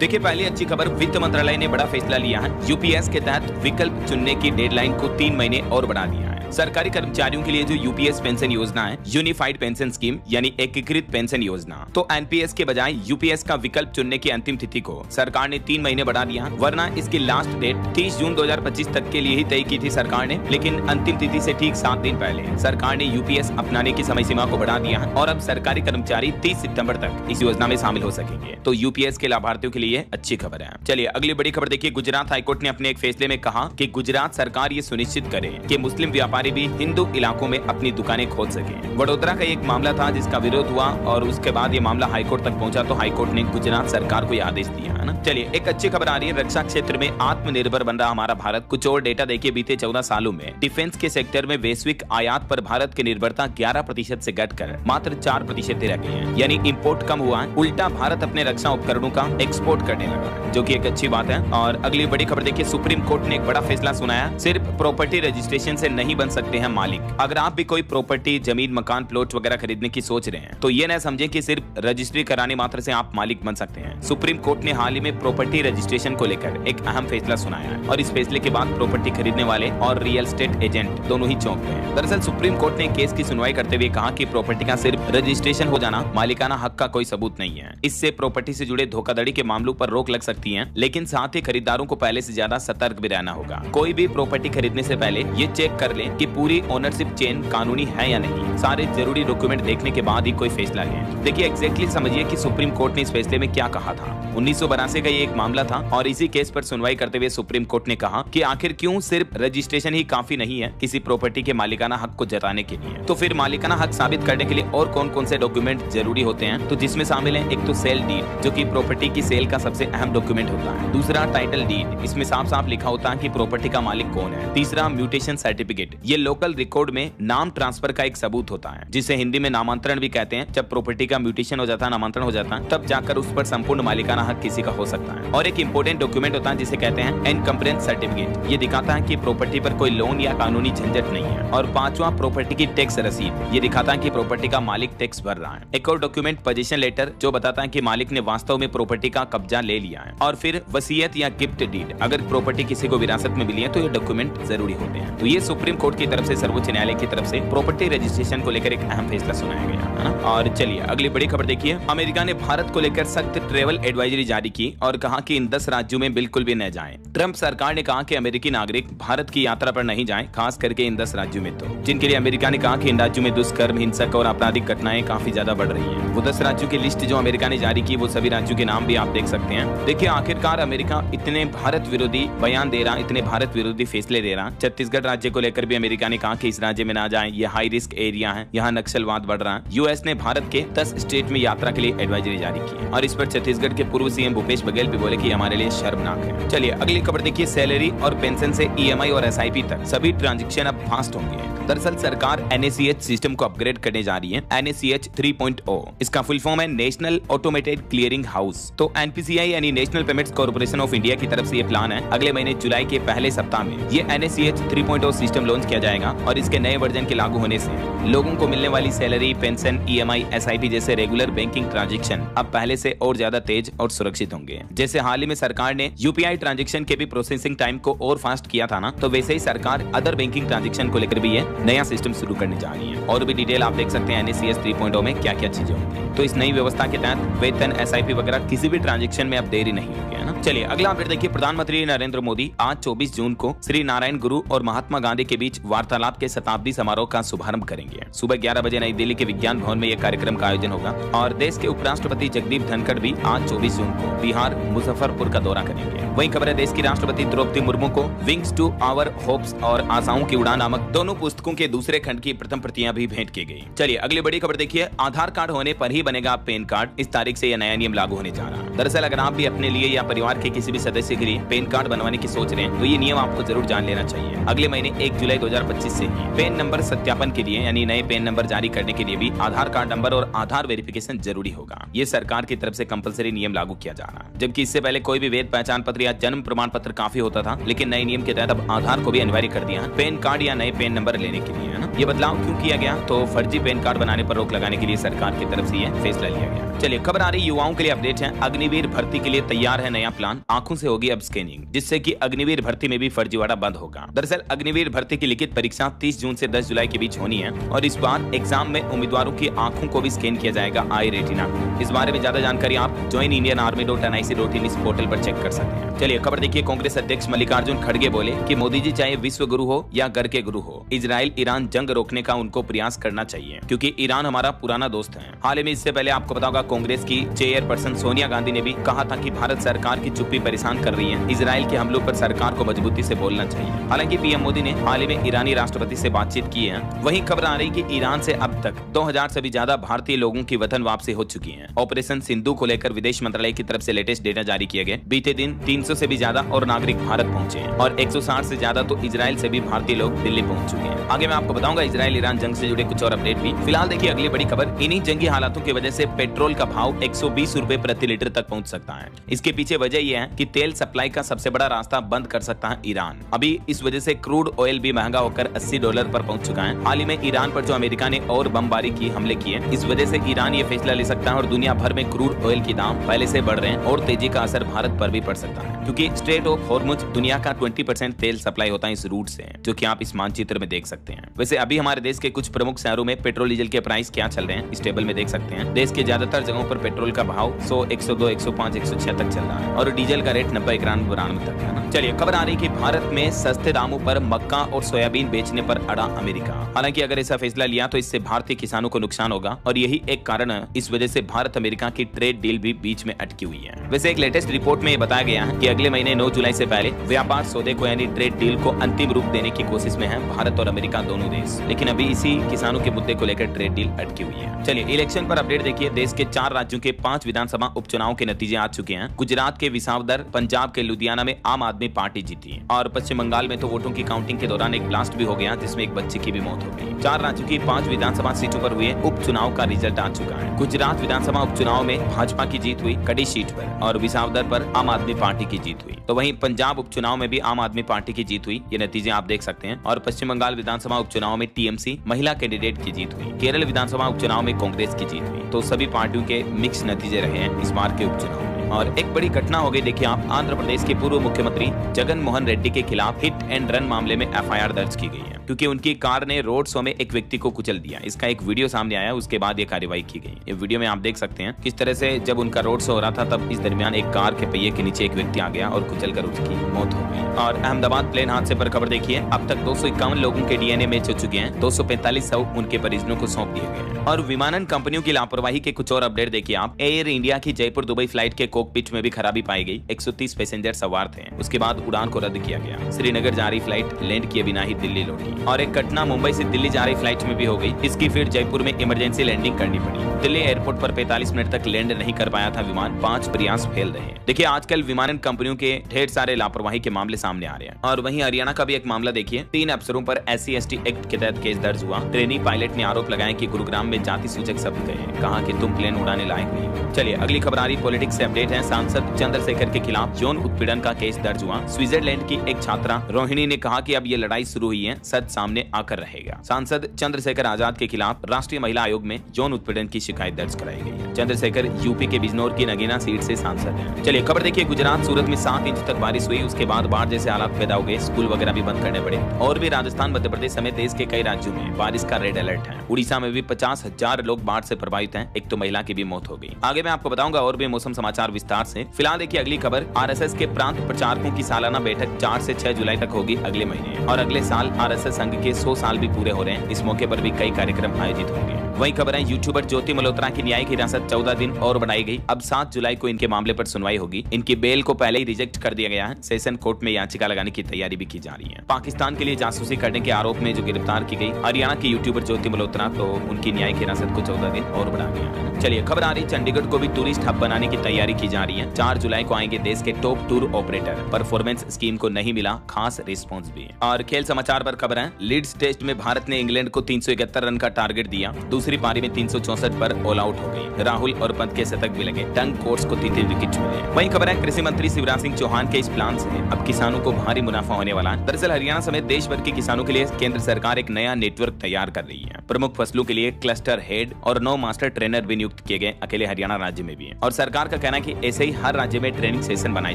देखिए पहली अच्छी खबर, वित्त मंत्रालय ने बड़ा फैसला लिया है। यूपीएस के तहत विकल्प चुनने की डेडलाइन को 3 महीने और बढ़ा दिया है। सरकारी कर्मचारियों के लिए जो यूपीएस पेंशन योजना है, यूनिफाइड पेंशन स्कीम यानी एकीकृत पेंशन योजना, तो एनपीएस के बजाय यूपीएस का विकल्प चुनने की अंतिम तिथि को सरकार ने 3 महीने बढ़ा दिया, वरना इसकी लास्ट डेट 30 जून 2025 तक के लिए ही तय की थी सरकार ने। लेकिन अंतिम तिथि से ठीक 7 दिन पहले सरकार ने यूपीएस अपनाने की समय सीमा को बढ़ा दिया है और अब सरकारी कर्मचारी 30 सितंबर तक इस योजना में शामिल हो सकेंगे। तो यूपीएस के लाभार्थियों के लिए अच्छी खबर है। चलिए अगली बड़ी खबर देखिए, गुजरात हाईकोर्ट ने अपने एक फैसले में कहा कि गुजरात सरकार ये सुनिश्चित करे कि मुस्लिम व्यापारी भी हिंदू इलाकों में अपनी दुकानें खोल सके। वडोदरा का एक मामला था जिसका विरोध हुआ और उसके बाद ये मामला हाईकोर्ट तक पहुंचा, तो हाईकोर्ट ने गुजरात सरकार को यह आदेश दिया है ना। चलिए एक अच्छी खबर आ रही है, रक्षा क्षेत्र में आत्मनिर्भर बन रहा हमारा भारत। कुछ और डेटा देखिए, बीते 14 सालों में डिफेंस के सेक्टर में वैश्विक आयात पर भारत की निर्भरता 11% से घटकर मात्र 4% रह गई है, यानी इंपोर्ट कम हुआ है। उल्टा भारत अपने रक्षा उपकरणों का एक्सपोर्ट करने लगा है, जो कि एक अच्छी बात है। और अगली बड़ी खबर देखिए, सुप्रीम कोर्ट ने एक बड़ा फैसला सुनाया, सिर्फ प्रॉपर्टी रजिस्ट्रेशन से नहीं बन सकते हैं मालिक। अगर आप भी कोई प्रॉपर्टी, जमीन, मकान, प्लॉट वगैरह खरीदने की सोच रहे हैं तो ये न समझे कि सिर्फ रजिस्ट्री कराने मात्र से आप मालिक बन सकते हैं। सुप्रीम कोर्ट ने हाल ही में प्रॉपर्टी रजिस्ट्रेशन को लेकर एक अहम फैसला सुनाया है और इस फैसले के बाद प्रॉपर्टी खरीदने वाले और रियल एस्टेट एजेंट दोनों ही चौंक गए हैं। दरअसल सुप्रीम कोर्ट ने केस की सुनवाई करते हुए कहा कि प्रॉपर्टी का सिर्फ रजिस्ट्रेशन हो जाना मालिकाना हक का कोई सबूत नहीं है। इससे प्रॉपर्टी से जुड़े धोखाधड़ी के मामलों पर रोक लग सकती है, लेकिन साथ ही खरीदारों को पहले से ज्यादा सतर्क भी रहना होगा। कोई भी प्रॉपर्टी खरीदने से पहले ये चेक कर लें कि पूरी ओनरशिप चेन कानूनी है या नहीं। सारे जरूरी डॉक्यूमेंट देखने के बाद ही कोई फैसला लें। देखिए एग्जैक्टली समझिए कि सुप्रीम कोर्ट ने इस फैसले में क्या कहा था। 1982 का ये एक मामला था और इसी केस पर सुनवाई करते हुए सुप्रीम कोर्ट ने कहा कि आखिर क्यों सिर्फ रजिस्ट्रेशन ही काफी नहीं है किसी प्रॉपर्टी के मालिकाना हक को जताने के लिए। तो फिर मालिकाना हक साबित करने के लिए और कौन कौन से डॉक्यूमेंट जरूरी होते हैं, तो जिसमें शामिल है एक तो सेल डीड, जो कि प्रॉपर्टी की सेल का सबसे अहम डॉक्यूमेंट होता है। दूसरा टाइटल डीड, इसमें साफ साफ लिखा होता है कि प्रॉपर्टी का मालिक कौन है। तीसरा म्यूटेशन सर्टिफिकेट, ये लोकल रिकॉर्ड में नाम ट्रांसफर का एक सबूत होता है, जिसे हिंदी में नामांतरण भी कहते हैं। जब प्रॉपर्टी का म्यूटेशन हो जाता है, नामांतरण हो जाता है, तब जाकर उस पर संपूर्ण मालिकाना हक किसी का हो सकता है। और एक इंपॉर्टेंट डॉक्यूमेंट होता है जिसे कहते हैं एनकम्प्रेंस सर्टिफिकेट, ये दिखाता है कि प्रॉपर्टी पर कोई लोन या कानूनी झंझट नहीं है। और पांचवा प्रॉपर्टी की टैक्स रसीद, ये दिखाता है कि प्रॉपर्टी का मालिक टैक्स भर रहा है। एक और डॉक्यूमेंट पोजीशन लेटर, जो बताता है कि मालिक ने वास्तव में प्रॉपर्टी का कब्जा ले लिया है। और फिर वसीयत या गिफ्ट डीड, अगर प्रॉपर्टी किसी को विरासत में मिली है तो ये डॉक्यूमेंट जरूरी होते हैं। तो ये सुप्रीम कोर्ट की तरफ से, सर्वोच्च न्यायालय की तरफ से प्रॉपर्टी रजिस्ट्रेशन को लेकर एक अहम फैसला सुनाया गया है ना। और चलिए अगली बड़ी खबर देखिए, अमेरिका ने भारत को लेकर सख्त ट्रैवल एडवाइजरी जारी की और कहा कि इन 10 राज्यों में बिल्कुल भी न जाएं। ट्रंप सरकार ने कहा कि अमेरिकी नागरिक भारत की यात्रा पर नहीं जाएं, खास करके इन 10 राज्यों में, तो जिनके लिए अमेरिका ने कहा कि इन राज्यों में दुष्कर्म, हिंसक और आपराधिक घटनाएं काफी ज्यादा बढ़ रही हैं। वो 10 राज्यों की लिस्ट जो अमेरिका ने जारी की, वो सभी राज्यों के नाम भी आप देख सकते हैं। देखिए आखिरकार अमेरिका इतने भारत विरोधी बयान दे रहा, इतने भारत विरोधी फैसले दे रहा। छत्तीसगढ़ राज्य को लेकर भी अमेरिका ने कहा कि इस राज्य में ना जाएं, ये हाई रिस्क एरिया है, यहाँ नक्सलवाद बढ़ रहा है। यूएस ने भारत के 10 स्टेट में यात्रा के लिए एडवाइजरी जारी की है और इस पर छत्तीसगढ़ के पूर्व सीएम भूपेश बघेल भी बोले कि हमारे लिए शर्मनाक है। चलिए अगली खबर देखिए, सैलरी और पेंशन से ईएमआई और एसआईपी तक सभी ट्रांजैक्शन अब फास्ट होंगे। दरअसल सरकार एनएसीएच सिस्टम को अपग्रेड करने जा रही है, एनएसीएच 3.0। इसका फुल फॉर्म है नेशनल ऑटोमेटेड क्लियरिंग हाउस। तो एनपीसीआई यानी national payments corporation of India की तरफ से ये प्लान है। अगले महीने जुलाई के पहले सप्ताह में ये एनएसीएच 3.0 सिस्टम लॉन्च किया जाएगा और इसके नए वर्जन के लागू होने से लोगों को मिलने वाली सैलरी, पेंशन, ईएमआई, एसआईपी जैसे रेगुलर बैंकिंग ट्रांजैक्शन अब पहले से और ज्यादा तेज और सुरक्षित होंगे। जैसे हाल ही में सरकार ने यूपीआई ट्रांजैक्शन के भी प्रोसेसिंग टाइम को और फास्ट किया था ना, तो वैसे ही सरकार अदर बैंकिंग ट्रांजैक्शन को लेकर भी ये नया सिस्टम शुरू करने जा रही है। और भी डिटेल आप देख सकते हैं एनएसीएच 3.0 में क्या क्या चीजें होंगी। तो इस नई व्यवस्था के तहत वेतन, एसआईपी वगैरह किसी भी ट्रांजैक्शन में अब देरी नहीं होगी, है ना। चलिए अगला अपडेट देखिए, प्रधानमंत्री नरेंद्र मोदी आज 24 जून को श्री नारायण गुरु और महात्मा गांधी के बीच वार्तालाप के शताब्दी समारोह का शुभारंभ करेंगे। सुबह 11 बजे नई दिल्ली के विज्ञान भवन में यह कार्यक्रम का आयोजन होगा और देश के उपराष्ट्रपति जगदीप धनखड़ भी आज 24 जून को बिहार मुजफ्फरपुर का दौरा करेंगे। वहीं खबर है, देश की राष्ट्रपति द्रौपदी मुर्मू को विंग्स टू आवर होप्स और आशाओं की उड़ान नामक दोनों पुस्तकों के दूसरे खंड की प्रथम प्रतियां भी भेंट की गई। चलिए अगली बड़ी खबर देखिए, आधार कार्ड होने पर ही बनेगा पैन कार्ड। इस तारीख से यह नया नियम लागू होने जा रहा है। दरअसल अगर आप भी अपने लिए या परिवार के किसी भी सदस्य के लिए पैन कार्ड बनवाने की सोच रहे हैं तो ये नियम आपको जरूर जान लेना चाहिए। अगले महीने 1 जुलाई 2025 से ही पैन नंबर सत्यापन के लिए यानी नए पैन नंबर जारी करने के लिए भी आधार कार्ड नंबर और आधार वेरिफिकेशन जरूरी होगा। ये सरकार की तरफ से कंपलसरी नियम लागू किया जा रहा है, जबकि इससे पहले कोई भी वैध पहचान पत्र या जन्म प्रमाण पत्र काफी होता था, लेकिन नए नियम के तहत अब आधार को भी अनिवार्य कर दिया है पैन कार्ड या नए पैन नंबर लेने के लिए, है ना। ये बदलाव क्यों किया गया, तो फर्जी पैन कार्ड बनाने पर रोक लगाने के लिए सरकार की तरफ से यह फैसला लिया गया। चलिए खबर आ रही युवाओं के लिए अपडेट है। अग्निवीर भर्ती के लिए तैयार है नया प्लान, आंखों से होगी अब स्कैनिंग, जिससे कि अग्निवीर भर्ती में भी फर्जीवाड़ा बंद होगा। दरअसल अग्निवीर भर्ती की लिखित परीक्षा 30 जून से 10 जुलाई के बीच होनी है और इस बार एग्जाम में उम्मीदवारों की आंखों को भी स्कैन किया जाएगा, आई रेटिना। इस बारे में ज्यादा जानकारी आप joinindianarmy.nic.in इस पोर्टल पर चेक कर सकते हैं। चलिए खबर देखिए। कांग्रेस अध्यक्ष मल्लिकार्जुन खड़गे बोले कि मोदी जी चाहे विश्व गुरु हो या घर के गुरु हो, इजराइल ईरान जंग रोकने का उनको प्रयास करना चाहिए क्योंकि ईरान हमारा पुराना दोस्त है। हाल ही में इससे पहले आपको पता होगा कांग्रेस की चेयरपर्सन सोनिया गांधी ने भी कहा था कि भारत सरकार की चुप्पी परेशान कर रही है, इजराइल के हमलों पर सरकार को मजबूती से बोलना चाहिए। हालांकि पीएम मोदी ने हाल ही में ईरानी राष्ट्रपति से बातचीत की है। वहीं खबर आ रही कि ईरान से अब तक 2000 से भी ज्यादा भारतीय लोगों की वतन वापसी हो चुकी है। ऑपरेशन सिंधु को लेकर विदेश मंत्रालय की तरफ से लेटेस्ट डेटा जारी किया गया। बीते दिन 300 से भी ज्यादा और नागरिक भारत पहुंचे हैं और 160 से ज्यादा तो इजराइल से भी भारतीय लोग दिल्ली पहुंच चुके हैं। आगे मैं आपको बताऊंगा इजराइल ईरान जंग से जुड़े कुछ और अपडेट भी। फिलहाल देखिए अगली बड़ी खबर। इन्हीं जंगी हालातों की वजह से पेट्रोल का भाव 120 रुपए प्रति लीटर तक पहुंच सकता है। इसके पीछे वजह यह है कि तेल सप्लाई का सबसे बड़ा रास्ता बंद कर सकता है ईरान। अभी इस वजह से क्रूड ऑयल भी महंगा होकर $80 पर पहुंच चुका है। हाल ही में ईरान पर जो अमेरिका ने और बमबारी की हमले किए, इस वजह से ईरान ये फैसला ले सकता है और दुनिया भर में क्रूड ऑयल के दाम पहले से बढ़ रहे हैं और तेजी का असर भारत पर भी पड़ सकता है क्योंकि स्ट्रेट ऑफ हॉर्मुज दुनिया का 20% तेल सप्लाई होता है इस रूट से, जो कि आप इस मानचित्र में देख सकते हैं। वैसे अभी हमारे देश के कुछ प्रमुख शहरों में पेट्रोल डीजल के प्राइस क्या चल रहे हैं इस टेबल में देख सकते हैं। देश के ज्यादातर जगहों पर पेट्रोल का भाव 100, 102, 105, 106 तक चल रहा है और डीजल का रेट 90, 91, 92 तक है ना। चलिए खबर आ रही कि भारत में सस्ते दामों पर मक्का और सोयाबीन बेचने पर अड़ा अमेरिका। हालांकि अगर ऐसा फैसला लिया तो इससे भारतीय किसानों को नुकसान होगा और यही एक कारण है। इस वजह से भारत अमेरिका की ट्रेड डील भी बीच में अटकी हुई है। वैसे एक लेटेस्ट रिपोर्ट में बताया गया है कि अगले महीने 9 जुलाई से पहले व्यापार सौदे को यानी ट्रेड डील को अंतिम रूप देने की कोशिश में है भारत और अमेरिका दोनों देश, लेकिन अभी इसी किसानों के मुद्दे को लेकर ट्रेड डील अटकी हुई है। चलिए इलेक्शन पर अपडेट देखिए। देश के 4 राज्यों के 5 विधानसभा उपचुनाव के नतीजे आ चुके हैं। गुजरात के विसावदर, पंजाब के लुधियाना में आम आदमी पार्टी जीती और पश्चिम बंगाल में तो वोटों की काउंटिंग के दौरान एक ब्लास्ट भी हो गया जिसमें एक बच्चे की भी मौत हो गई। 4 राज्यों की 5 विधानसभा सीटों पर हुए उपचुनाव का रिजल्ट आ चुका है। गुजरात विधानसभा उपचुनाव में भाजपा की जीत हुई कड़ी सीट पर और विसावदर पर आम आदमी पार्टी की जीत हुई। तो वहीं पंजाब उपचुनाव में भी आम आदमी पार्टी की जीत हुई, ये नतीजे आप देख सकते हैं। और पश्चिम बंगाल विधानसभा उपचुनाव में टीएमसी महिला कैंडिडेट की जीत हुई। केरल विधानसभा उपचुनाव में कांग्रेस की जीत हुई। तो सभी पार्टियों के मिक्स नतीजे रहे हैं इस बार के उपचुनाव में। और एक बड़ी घटना हो गई। देखिए आप, आंध्र प्रदेश के पूर्व मुख्यमंत्री जगन मोहन रेड्डी के खिलाफ हिट एंड रन मामले में एफआईआर दर्ज की गई है क्योंकि उनकी कार ने रोड शो में एक व्यक्ति को कुचल दिया। इसका एक वीडियो सामने आया, उसके बाद ये कार्रवाई की गई। ये वीडियो में आप देख सकते हैं किस तरह से जब उनका रोड शो हो रहा था तब इस दरमियान एक कार के पहिए के नीचे एक व्यक्ति आ गया और कुचलकर उसकी मौत हो गई। और अहमदाबाद प्लेन हादसे पर खबर देखिए। अब तक 251 लोगों के डीएनए मैच हो चुके हैं। 245 शव उनके परिजनों को सौंप दिए गए हैं। और विमानन कंपनियों की लापरवाही के कुछ और अपडेट देखिए आप। एयर इंडिया की जयपुर दुबई फ्लाइट के कॉकपिट में भी खराबी पाई गई। 130 पैसेंजर सवार थे, उसके बाद उड़ान को रद्द किया गया। श्रीनगर जा रही फ्लाइट लैंड किए बिना ही दिल्ली लौटी। और एक घटना मुंबई से दिल्ली जा रही फ्लाइट में भी हो गई। इसकी फिर जयपुर में इमरजेंसी लैंडिंग करनी पड़ी। दिल्ली एयरपोर्ट पर 45 मिनट तक लैंड नहीं कर पाया था विमान। 5 प्रयास फेल रहे। देखिए आजकल विमानन कंपनियों के ढेर सारे लापरवाही के मामले सामने आ रहे हैं। और वहीं हरियाणा का भी एक मामला देखिए। 3 अफसरों पर SC/ST एक्ट के तहत केस दर्ज हुआ। ट्रेनी पायलट ने आरोप लगाया कि गुरुग्राम में जाति सूचक शब्द कहे, कहा कि तुम प्लेन उड़ाने लायक नहीं। चलिए अगली खबर आ रही पॉलिटिक्स से अपडेट है। सांसद चंद्रशेखर के खिलाफ यौन उत्पीड़न का केस दर्ज हुआ। स्विट्जरलैंड की एक छात्रा रोहिणी ने कहा कि अब ये लड़ाई शुरू हुई है, सच सामने आकर रहेगा। सांसद चंद्रशेखर आजाद के खिलाफ राष्ट्रीय महिला आयोग में यौन उत्पीड़न की शिकायत दर्ज कराई गई है। चंद्रशेखर यूपी के बिजनौर की नगीना सीट से सांसद हैं। चलिए खबर देखिए। गुजरात सूरत में 7 इंच तक बारिश हुई, उसके बाद बाढ़ जैसे हालात पैदा हो गए। स्कूल वगैरह भी बंद करने पड़े। और भी राजस्थान, मध्य प्रदेश समेत देश के कई राज्यों में बारिश का रेड अलर्ट है। उड़ीसा में भी 50,000 लोग बाढ़ से प्रभावित हैं। एक तो महिला की भी मौत हो गई। आगे मैं आपको बताऊंगा और भी मौसम समाचार विस्तार से। फिलहाल देखिए अगली खबर। आरएसएस के प्रांत प्रचारकों की सालाना बैठक 4 से 6 जुलाई तक होगी अगले महीने। और अगले साल आरएसएस संघ के 100 साल भी पूरे हो रहे हैं। इस मौके पर भी कई कार्यक्रम आयोजित होंगे। वही खबर है यूट्यूबर ज्योति मल्होत्रा की न्यायिक हिरासत 14 दिन और बढ़ाई गई। अब 7 जुलाई को इनके मामले पर सुनवाई होगी। इनकी बेल को पहले ही रिजेक्ट कर दिया गया है। सेशन कोर्ट में याचिका लगाने की तैयारी भी की जा रही है। पाकिस्तान के लिए जासूसी करने के आरोप में जो गिरफ्तार की गई हरियाणा की यूट्यूबर ज्योति मल्होत्रा, तो उनकी न्यायिक हिरासत को 14 दिन और बढ़ा गया है। चलिए खबर आ रही चंडीगढ़ को भी टूरिस्ट हब बनाने की तैयारी की जा रही है। 4 जुलाई को आएंगे देश के top tour operator. Performance scheme को नहीं मिला खास रिस्पॉन्स भी। और खेल समाचार पर खबर है। लीड्स टेस्ट में भारत ने इंग्लैंड को 371 रन का टारगेट दिया। दूसरी पारी में 364 पर ऑल आउट हो गई। राहुल और पंत के शतक भी लगे। टंग कोर्स को 3 विकेट मिले। वही खबर है कृषि मंत्री शिवराज सिंह चौहान के इस प्लान से अब किसानों को भारी मुनाफा होने वाला है। दरअसल हरियाणा समेत देश भर के किसानों के लिए केंद्र सरकार एक नया नेटवर्क तैयार कर रही है। प्रमुख फसलों के लिए क्लस्टर हेड और 9 मास्टर ट्रेनर भी नियुक्त किए गए अकेले हरियाणा राज्य में भी है। और सरकार का कहना है कि ऐसे ही हर राज्य में ट्रेनिंग सेशन बनाए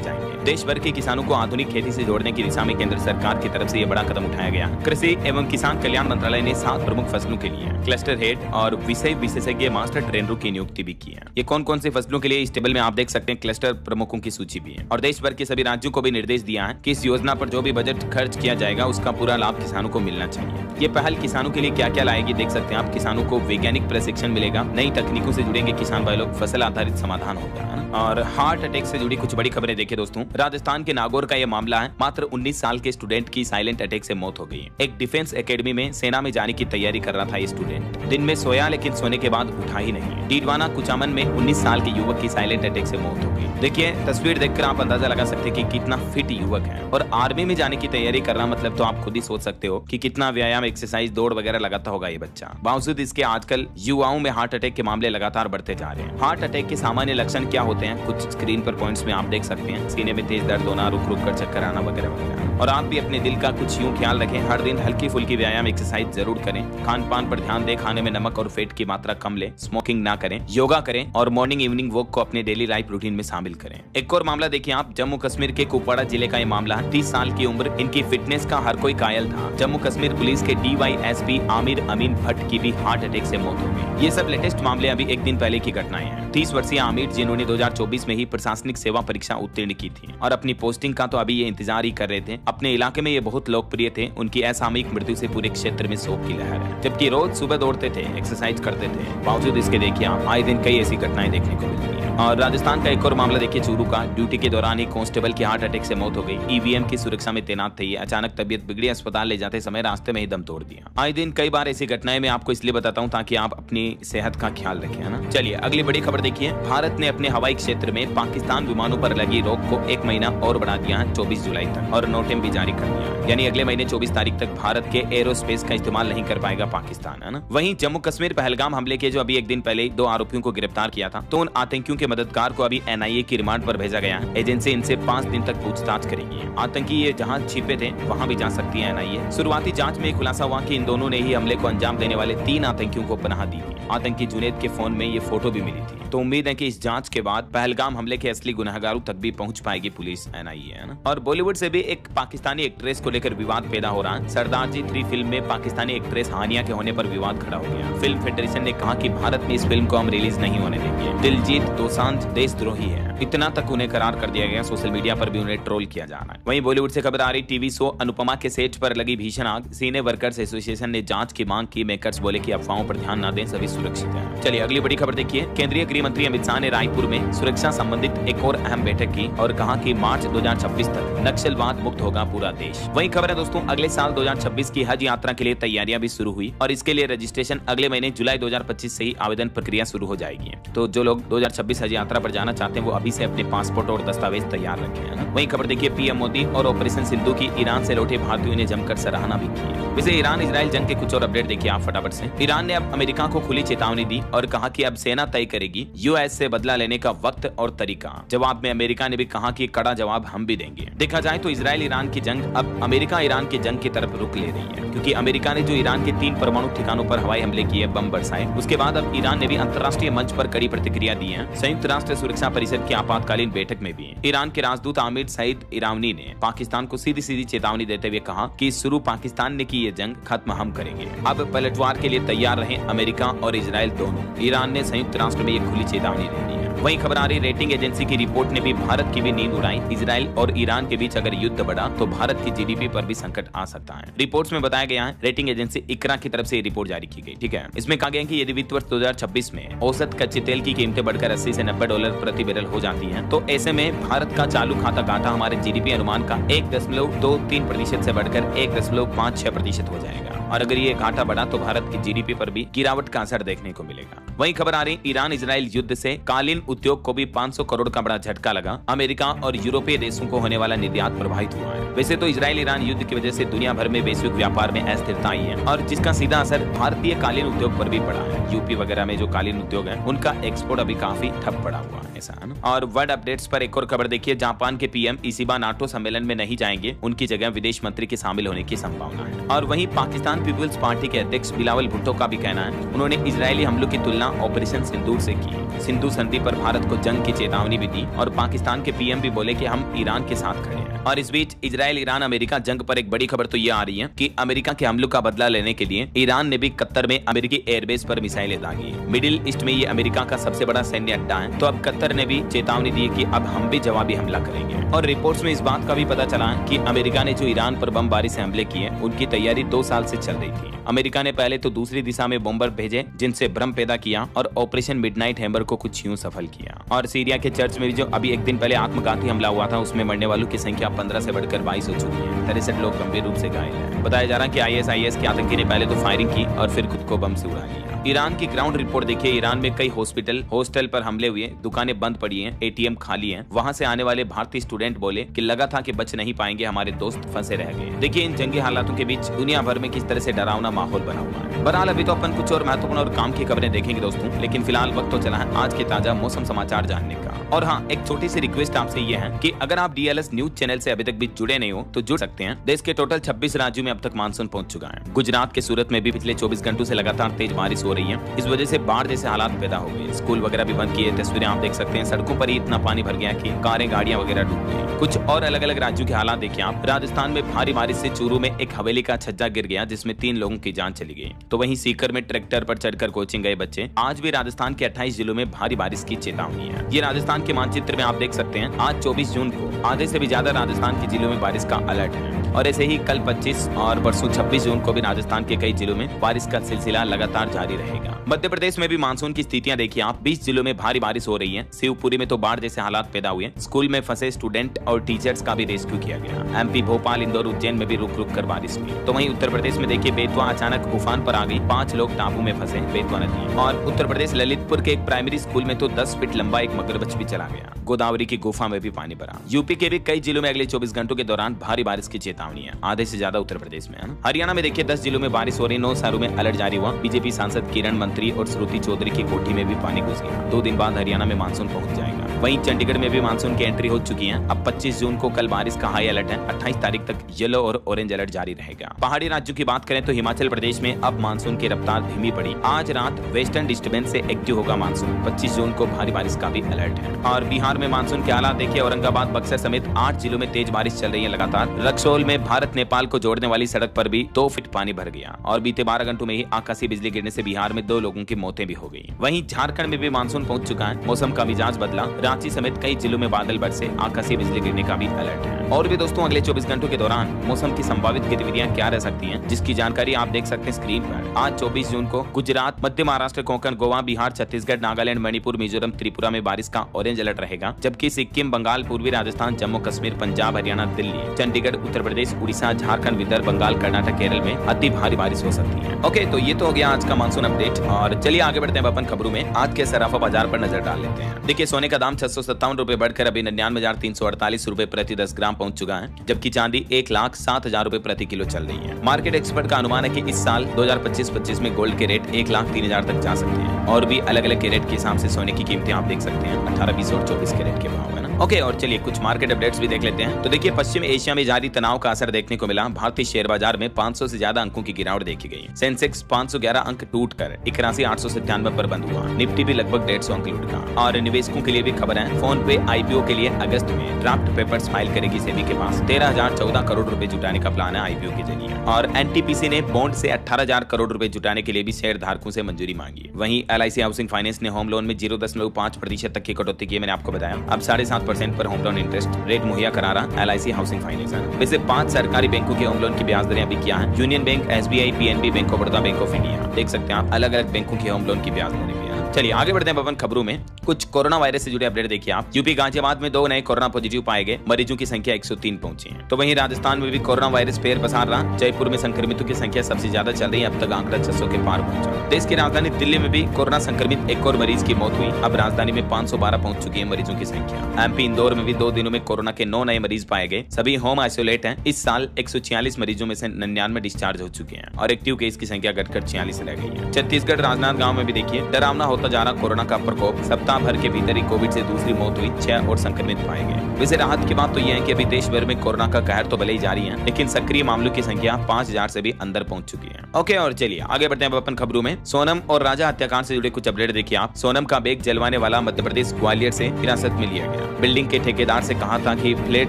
जाएंगे। देश भर के किसानों को आधुनिक खेती से जोड़ने की दिशा में केंद्र सरकार की तरफ से यह बड़ा कदम उठाया गया। कृषि एवं किसान कल्याण मंत्रालय ने 7 प्रमुख फसलों के लिए क्लस्टर हेड और विषय विशेषज्ञ मास्टर ट्रेनरों की नियुक्ति भी की है। ये कौन कौन सी फसलों के लिए इस टेबल में आप देख सकते हैं क्लस्टर प्रमुखों की सूची भी है। और देश भर के सभी राज्यों को भी निर्देश दिया है कि इस योजना पर जो भी बजट खर्च किया जाएगा उसका पूरा लाभ किसानों को मिलना चाहिए। ये पहल किसानों के लिए क्या क्या लाएगी देख सकते हैं आप। किसानों को वैज्ञानिक प्रशिक्षण मिलेगा, नई तकनीकों से जुड़ेंगे किसान भाई लोग, फसल आधारित समाधान होगा। और हार्ट अटैक से जुड़ी कुछ बड़ी खबरें देखिए दोस्तों। राजस्थान के नागौर का यह मामला है। मात्र 19 साल के स्टूडेंट की साइलेंट अटैक से मौत हो गई। एक डिफेंस एकेडमी में सेना में जाने की तैयारी कर रहा था ये स्टूडेंट। दिन में सोया लेकिन सोने के बाद उठा ही नहीं। डीडवाना कुचामन में 19 साल के युवक की साइलेंट अटैक से मौत हो गई। देखिए तस्वीर देखकर आप अंदाजा लगा सकते हैं कि कितना फिट युवक है। और आर्मी में जाने की तैयारी करना मतलब तो आप खुद ही सोच सकते हो कि कितना व्यायाम, एक्सरसाइज, दौड़ वगैरह लगाता होगा ये बच्चा। बावजूद इसके आजकल युवाओं में हार्ट अटैक के मामले लगातार बढ़ते जा रहे हैं। हार्ट अटैक के सामान्य लक्षण क्या होते हैं कुछ स्क्रीन पर पॉइंट्स में आप देख सकते हैं। सीने में तेज दर्द होना, रुक रुक कर चक्कर आना वगैरह वगैरह। और आप भी अपने दिल का कुछ यूं ख्याल रखें, हर दिन हल्की फुल्की व्यायाम एक्सरसाइज जरूर करें। खान पान पर ध्यान दें, खाने में नमक और फैट की मात्रा कम लें, स्मोकिंग ना करें, योगा करें और मॉर्निंग इवनिंग वॉक को अपने डेली लाइफ रूटीन में शामिल करें। एक और मामला देखिए आप, जम्मू कश्मीर के कुपवाड़ा जिले का ये मामला है। 30 साल की उम्र, इनकी फिटनेस का हर कोई कायल था। जम्मू कश्मीर पुलिस के DYSP आमिर अमीन भट्ट की भी हार्ट अटैक से मौत हो गई। ये सब लेटेस्ट मामले अभी एक दिन पहले की घटनाएं हैं। 30 वर्षीय आमिर जिन्होंने 2024 में ही प्रशासनिक सेवा परीक्षा उत्तीर्ण की थी और अपनी पोस्टिंग का तो अभी ये इंतजार ही कर रहे थे। अपने इलाके में ये बहुत लोकप्रिय थे। उनकी असामयिक मृत्यु से पूरे क्षेत्र में शोक की लहर है। जबकि रोज सुबह दौड़ते थे, एक्सरसाइज करते थे, बावजूद इसके देखिए आप आए दिन कई ऐसी घटनाएं देखने को मिलती है। और राजस्थान का एक और मामला देखिए चूरू का। ड्यूटी के दौरान ही कांस्टेबल की हार्ट अटैक से मौत हो गई। EVM की सुरक्षा में तैनात थे ये। अचानक तबियत बिगड़ी, अस्पताल ले जाते समय रास्ते में ही दम तोड़ दिया। आए दिन कई बार ऐसी घटनाएं मैं आपको इसलिए बताता हूं ताकि आप अपनी सेहत का ख्याल रखें, है ना। चलिए अगली बड़ी खबर देखिए। भारत ने अपने हवाई क्षेत्र में पाकिस्तान विमानों पर लगी रोक को 1 महीना और बढ़ा दिया है 24 जुलाई तक और नोटिस भी जारी कर दिया है। यानी अगले महीने 24 तारीख तक भारत के एरोस्पेस का इस्तेमाल नहीं कर पाएगा पाकिस्तान, है ना। वहीं जम्मू कश्मीर पहलगाम हमले के जो अभी एक दिन पहले 2 आरोपियों को गिरफ्तार किया था, तो उन आतंकियों के मददगार को अभी NIA की रिमांड पर भेजा गया है। एजेंसी इनसे 5 दिन तक पूछताछ करेगी। आतंकी ये जहां छिपे थे वहां भी जा सकती है NIA। शुरुआती जांच में खुलासा हुआ कि इन दोनों ने ही हमले को अंजाम देने वाले 3 आतंकियों को पनाह दी थी। आतंकी जुनैद के फोन में ये फोटो भी मिली थी। तो उम्मीद है कि इस जांच के बाद पहलगाम हमले के असली गुनहगारों तक भी पहुंच पाएगी पुलिस NIA, है ना। और बॉलीवुड से भी एक पाकिस्तानी एक्ट्रेस को लेकर विवाद पैदा हो रहा है। सरदार जी 3 फिल्म में पाकिस्तानी एक्ट्रेस हानिया के होने पर विवाद खड़ा हो गया। फिल्म फेडरेशन ने कहा कि भारत में इस फिल्म को हम रिलीज नहीं होने देंगे। दिलजीत दोसांझ देशद्रोही है, इतना तक उन्हें करार कर दिया गया। सोशल मीडिया पर भी उन्हें ट्रोल किया जा रहा है। वहीं बॉलीवुड से खबर आ रही, टीवी शो अनुपमा के सेट पर लगी भीषण आग। सीने वर्कर्स एसोसिएशन ने जांच की मांग की। मेकर्स बोले कि अफवाहों पर ध्यान न दें, सभी सुरक्षित हैं। चलिए अगली बड़ी खबर देखिए। केंद्रीय गृह मंत्री अमित शाह ने रायपुर में सुरक्षा संबंधित एक और अहम बैठक की और कहा कि मार्च 2026 तक नक्सलवाद मुक्त होगा पूरा देश। वही खबर है दोस्तों, अगले साल 2026 की हज यात्रा के लिए तैयारियां भी शुरू हुई और इसके लिए रजिस्ट्रेशन अगले महीने जुलाई 2025 से ही आवेदन प्रक्रिया शुरू हो जाएगी। तो जो लोग 2026 हज यात्रा पर जाना चाहते हैं वो अभी से अपने पासपोर्ट और दस्तावेज तैयार रखें, है ना। वही खबर देखिए, PM मोदी और ऑपरेशन सिंधु की ईरान से लौटे भारतीयों ने जमकर सराहना भी की है। वैसे ईरान इजराइल जंग के कुछ और अपडेट देखिए आप फटाफट से। ईरान ने अब अमेरिका को खुली चेतावनी दी और कहा कि अब सेना तय करेगी US से बदला लेने का वक्त और तरीका। जवाब में अमेरिका ने भी कहा कि कड़ा जवाब हम भी देंगे। देखा जाए तो इजराइल ईरान की जंग अब अमेरिका ईरान की जंग की तरफ रुख ले रही है, क्योंकि अमेरिका ने जो ईरान के 3 परमाणु ठिकानों पर हवाई हमले किए, बम बरसाए, उसके बाद अब ईरान ने भी अंतर्राष्ट्रीय मंच पर कड़ी प्रतिक्रिया दी है। संयुक्त राष्ट्र सुरक्षा परिषद की आपातकालीन बैठक में भी ईरान के राजदूत आमिर सईद इरावनी ने पाकिस्तान को सीधी सीधी चेतावनी देते हुए कहा कि शुरू पाकिस्तान ने की ये जंग, खत्म हम करेंगे। अब पलटवार के लिए तैयार रहे अमेरिका और इजराइल दोनों। ईरान ने संयुक्त राष्ट्र में एक खुली चेतावनी दे दी है। वहीं खबर आ रही, रेटिंग एजेंसी की रिपोर्ट ने भी भारत की भी नींद उड़ाई। इजराइल और ईरान के बीच अगर युद्ध बढ़ा तो भारत की GDP पर भी संकट आ सकता है। रिपोर्ट्स में बताया गया है, रेटिंग एजेंसी इकरा की तरफ से रिपोर्ट जारी की गई, ठीक है। इसमें कहा गया कि यदि वित्त वर्ष 2026 में औसत कच्चे तेल की कीमतें बढ़कर 80 से $90 प्रति बैरल हो जाती हैं, तो ऐसे में भारत का चालू खाता घाटा हमारे GDP अनुमान का 1.23% से बढ़कर 1.56% हो जाएगा। और अगर ये घाटा बढ़ा तो भारत की GDP पर भी गिरावट का असर देखने को मिलेगा। वहीं खबर आ रही, ईरान इजराइल युद्ध से कालीन उद्योग को भी 500 करोड़ का बड़ा झटका लगा। अमेरिका और यूरोपीय देशों को होने वाला निर्यात प्रभावित हुआ है। वैसे तो इजराइल ईरान युद्ध की वजह से दुनिया भर में वैश्विक व्यापार में अस्थिरता आई है और जिसका सीधा असर भारतीय कालीन उद्योग पर भी पड़ा है। यूपी वगैरह में जो कालीन उद्योग है उनका एक्सपोर्ट अभी काफी ठप पड़ा हुआ है, ऐसा है ना। और वर्ल्ड अपडेट्स पर एक और खबर देखिए, जापान के PM इस बार नाटो सम्मेलन में नहीं जाएंगे, उनकी जगह विदेश मंत्री के शामिल होने की संभावना है। और वहीं पाकिस्तान ईरान पीपुल्स पार्टी के अध्यक्ष बिलावल भुट्टो का भी कहना है, उन्होंने इजरायली हमलों की तुलना ऑपरेशन सिंदूर से की। सिंधु संधि पर भारत को जंग की चेतावनी भी दी और पाकिस्तान के पीएम भी बोले कि हम ईरान के साथ खड़े हैं। और इस बीच इजराइल, ईरान, अमेरिका जंग पर एक बड़ी खबर तो ये आ रही है कि अमेरिका के हमलों का बदला लेने के लिए ईरान ने भी कतर में अमेरिकी एयरबेस पर मिसाइलें दागी। मिडिल ईस्ट में ये अमेरिका का सबसे बड़ा सैन्य अड्डा है, तो अब कतर ने भी चेतावनी दी है कि अब हम भी जवाबी हमला करेंगे। और रिपोर्ट्स में इस बात का भी पता चला है कि अमेरिका ने जो ईरान पर बमबारी से हमले किए, उनकी तैयारी 2 साल से चल रही थी। अमेरिका ने पहले तो दूसरी दिशा में बॉम्बर भेजे जिनसे भ्रम पैदा किया और ऑपरेशन मिडनाइट हैमर को कुछ यूं सफल किया। और सीरिया के चर्च में भी जो अभी एक दिन पहले आत्मघाती हमला हुआ था, उसमें मरने वालों की संख्या 15 से बढ़कर 22 हो चुकी है। 63 लोग गंभीर रूप से घायल हैं। बताया जा रहा है कि ISIS के आतंकी ने पहले तो फायरिंग की और फिर खुद को बम से उड़ा लिया। ईरान की ग्राउंड रिपोर्ट देखिए, ईरान में कई हॉस्पिटल, हॉस्टल पर हमले हुए, दुकानें बंद पड़ी हैं, ATM खाली हैं। वहां से आने वाले भारतीय स्टूडेंट बोले कि लगा था कि बच नहीं पाएंगे, हमारे दोस्त फंसे रह गए। देखिए इन जंगी हालातों के बीच दुनिया भर में किस तरह से डरावना माहौल बना हुआ है। बहरहाल अभी तो अपन कुछ और महत्वपूर्ण और काम की खबरें देखेंगे दोस्तों, लेकिन फिलहाल वक्त तो चला है आज के ताजा मौसम समाचार जानने का। और हाँ, एक छोटी सी रिक्वेस्ट आपसे ये है कि अगर आप DLS न्यूज चैनल से अभी तक भी जुड़े नहीं हो तो जुड़ सकते हैं। देश के टोटल 26 राज्यों में अब तक मानसून पहुंच चुका है। गुजरात के सूरत में भी पिछले 24 घंटों से लगातार तेज बारिश हो रही है। इस वजह से बाढ़ जैसे हालात पैदा हो गए। स्कूल वगैरह भी बंद किए। तस्वीरें आप देख सकते हैं, सड़कों पर ही इतना पानी भर गया कि कारें, गाड़ियां वगैरह डूब गई। कुछ और अलग अलग राज्यों के हालात देखिए आप। राजस्थान में भारी बारिश से चूरू में एक हवेली का छज्जा गिर गया जिसमें 3 लोगों की जान चली गई। तो वहीं सीकर में ट्रैक्टर पर चढ़कर कोचिंग गए बच्चे। आज भी राजस्थान के 28 जिलों में भारी बारिश की चेतावनी है। ये राजस्थान के मानचित्र में आप देख सकते हैं। आज 24 जून को आधे से भी ज्यादा राजस्थान के जिलों में बारिश का अलर्ट है। और ऐसे ही कल 25 और परसों 26 जून को भी राजस्थान के कई जिलों में बारिश का सिलसिला लगातार जारी रहेगा। मध्य प्रदेश में भी मानसून की स्थितियां देखिए आप। 20 जिलों में भारी बारिश हो रही है। शिवपुरी में तो बाढ़ जैसे हालात पैदा हुए। स्कूल में फंसे स्टूडेंट और टीचर्स का भी रेस्क्यू किया गया। MP, भोपाल, इंदौर, उज्जैन में भी रुक रुक कर बारिश हुई। तो वहीं उत्तर प्रदेश में देखिए बेतवा अचानक उफान पर आ गई। 5 लोग टापू में फंसे बेतवा नदी। और उत्तर प्रदेश ललितपुर के एक प्राइमरी स्कूल में तो 10 फीट लंबा एक मगरमच्छ भी चला गया। गोदावरी की गुफा में भी पानी भरा। यूपी के भी कई जिलों में अगले 24 घंटों के दौरान भारी बारिश की चेतावनी है। आधे से ज्यादा उत्तर प्रदेश में है। हरियाणा में देखिए 10 जिलों में बारिश हो रही। 9 शहरों में अलर्ट जारी हुआ। बीजेपी सांसद किरण मंत्री और श्रुति चौधरी की कोठी में भी पानी घुस गया। 2 दिन बाद हरियाणा में मानसून पहुंच जाएगा। वहीं चंडीगढ़ में भी मानसून की एंट्री हो चुकी है। अब 25 जून को कल बारिश का हाई अलर्ट है। 28 तारीख तक येलो और ऑरेंज अलर्ट जारी रहेगा। पहाड़ी राज्यों की बात करें तो हिमाचल प्रदेश में अब मानसून की रफ्तार धीमी पड़ी। आज रात वेस्टर्न डिस्टर्बेंस से एक्टिव होगा मानसून। 25 जून को भारी बारिश का भी अलर्ट है। और बिहार में मानसून के हालात देखिए। औरंगाबाद, बक्सर समेत 8 जिलों में तेज बारिश चल रही है लगातार। रक्सौल में भारत नेपाल को जोड़ने वाली सड़क पर भी 2 फीट पानी भर गया। और बीते 12 घंटों में ही आकाशीय बिजली गिरने से बिहार में 2 लोगों की मौतें भी हो गई। वहीं झारखंड में भी मानसून पहुंच चुका है। मौसम का मिजाज बदला। रांची समेत कई जिलों में बादल बरसे। आकाशीय बिजली गिरने का भी अलर्ट है। और भी दोस्तों अगले 24 घंटों के दौरान मौसम की संभावित गतिविधियां क्या रह सकती हैं, जिसकी जानकारी आप देख सकते हैं स्क्रीन पर। आज 24 जून को गुजरात, मध्य महाराष्ट्र, कोंकण, गोवा, बिहार, छत्तीसगढ़, नागालैंड, मणिपुर, मिजोरम, त्रिपुरा में बारिश का ऑरेंज अलर्ट रहेगा। जबकि सिक्किम, बंगाल, पूर्वी राजस्थान, जम्मू कश्मीर, पंजाब, हरियाणा, दिल्ली, चंडीगढ़, उत्तर प्रदेश, उड़ीसा, झारखंड, विदर्भ, बंगाल, कर्नाटक, केरल में अति भारी बारिश हो सकती है। ओके, तो ये तो हो गया आज का मानसून अपडेट। और चलिए आगे बढ़ते हैं अपन खबरों में। आज के सराफा बाजार पर नजर डाल लेते हैं। देखिए सोने का दाम 657 रुपए बढ़कर अभी 99,348 रुपए प्रति 10 ग्राम पहुंच चुका है। जबकि चांदी 1,07,000 रुपए प्रति किलो चल रही है। मार्केट एक्सपर्ट का अनुमान है कि इस साल 2025-25 में गोल्ड के रेट 1,03,000 तक जा सकते हैं। और भी अलग अलग कैरेट के हिसाब से सोने की कीमतें आप देख सकते हैं। 18, 20 और 24 कैरेट के भाव है ना। ओके, और चलिए कुछ मार्केट अपडेट्स भी देख लेते हैं। तो देखिए पश्चिम एशिया में जारी तनाव का असर देखने को मिला। भारतीय शेयर बाजार में 500 से ज्यादा अंकों की गिरावट देखी गई। सेंसेक्स 511 अंक टूटकर 81,897 पर बंद हुआ। निफ्टी भी लगभग 150 अंक लुढ़का। और निवेशकों के लिए भी खबर है, फोन पे IPO के लिए अगस्त में ड्राफ्ट पेपर्स फाइल करेगी सेबी के पास। 13,014 करोड़ रुपए जुटाने का प्लान है IPO के जरिए। और NTPC ने बॉन्ड से 18,000 करोड़ रुपए जुटाने के लिए भी शेयर धारकों से मंजूरी मांगी। वहीं LIC हाउसिंग फाइनेंस ने होम लोन में 0.5% तक की कटौती की। मैंने आपको बताया अब 7.5% पर होम लोन इंटरेस्ट रेट मुहैया करा रहा LIC हाउसिंग फाइनेंस है। वैसे 5 सरकारी बैंकों के होम लोन की ब्याज दरें अभी क्या है। Union bank, SBI, PNB, bank of Baroda, bank of India. देख सकते हैं आप अलग अलग बैंकों के होम लोन की ब्याज दरें। चलिए आगे बढ़ते हैं अपन खबरों में। कुछ कोरोना वायरस से जुड़े अपडेट देखिए आप। यूपी गाजियाबाद में 2 नए कोरोना पॉजिटिव पाए गए। मरीजों की संख्या 103 पहुंची है। तो वहीं राजस्थान में भी कोरोना वायरस पैर पसार रहा। जयपुर में संक्रमितों की संख्या सबसे ज्यादा चल रही है। अब तक आंकड़ा 600 के पार पहुंचा। देश की राजधानी दिल्ली में भी कोरोना संक्रमित एक और मरीज की मौत हुई। अब राजधानी में 512 पहुंच चुकी है मरीजों की संख्या। MP इंदौर में भी 2 दिनों में कोरोना के 9 नए मरीज पाए गए। सभी होम आइसोलेट हैं। इस साल 146 मरीजों में से 99 डिस्चार्ज हो चुके हैं और एक्टिव केस की संख्या घटकर 46 रह गई है। छत्तीसगढ़ राजनांदगांव में भी देखिए डरावना होता बढ़ता जा रहा कोरोना का प्रकोप, सप्ताह भर के भीतर ही कोविड से दूसरी मौत हुई, 6 और संक्रमित पाए गए। वैसे राहत की बात तो यह है कि अभी देश भर में कोरोना का कहर तो भले ही जारी है, लेकिन सक्रिय मामलों की संख्या 5000 से भी अंदर पहुंच चुकी है। ओके, और चलिए आगे बढ़ते हैं अपन खबरों में। सोनम और राजा हत्याकांड से जुड़े कुछ अपडेट देखिए आप। सोनम का बेग जलवाने वाला मध्य प्रदेश ग्वालियर से हिरासत में लिया गया। बिल्डिंग के ठेकेदार से कहा था कि फ्लैट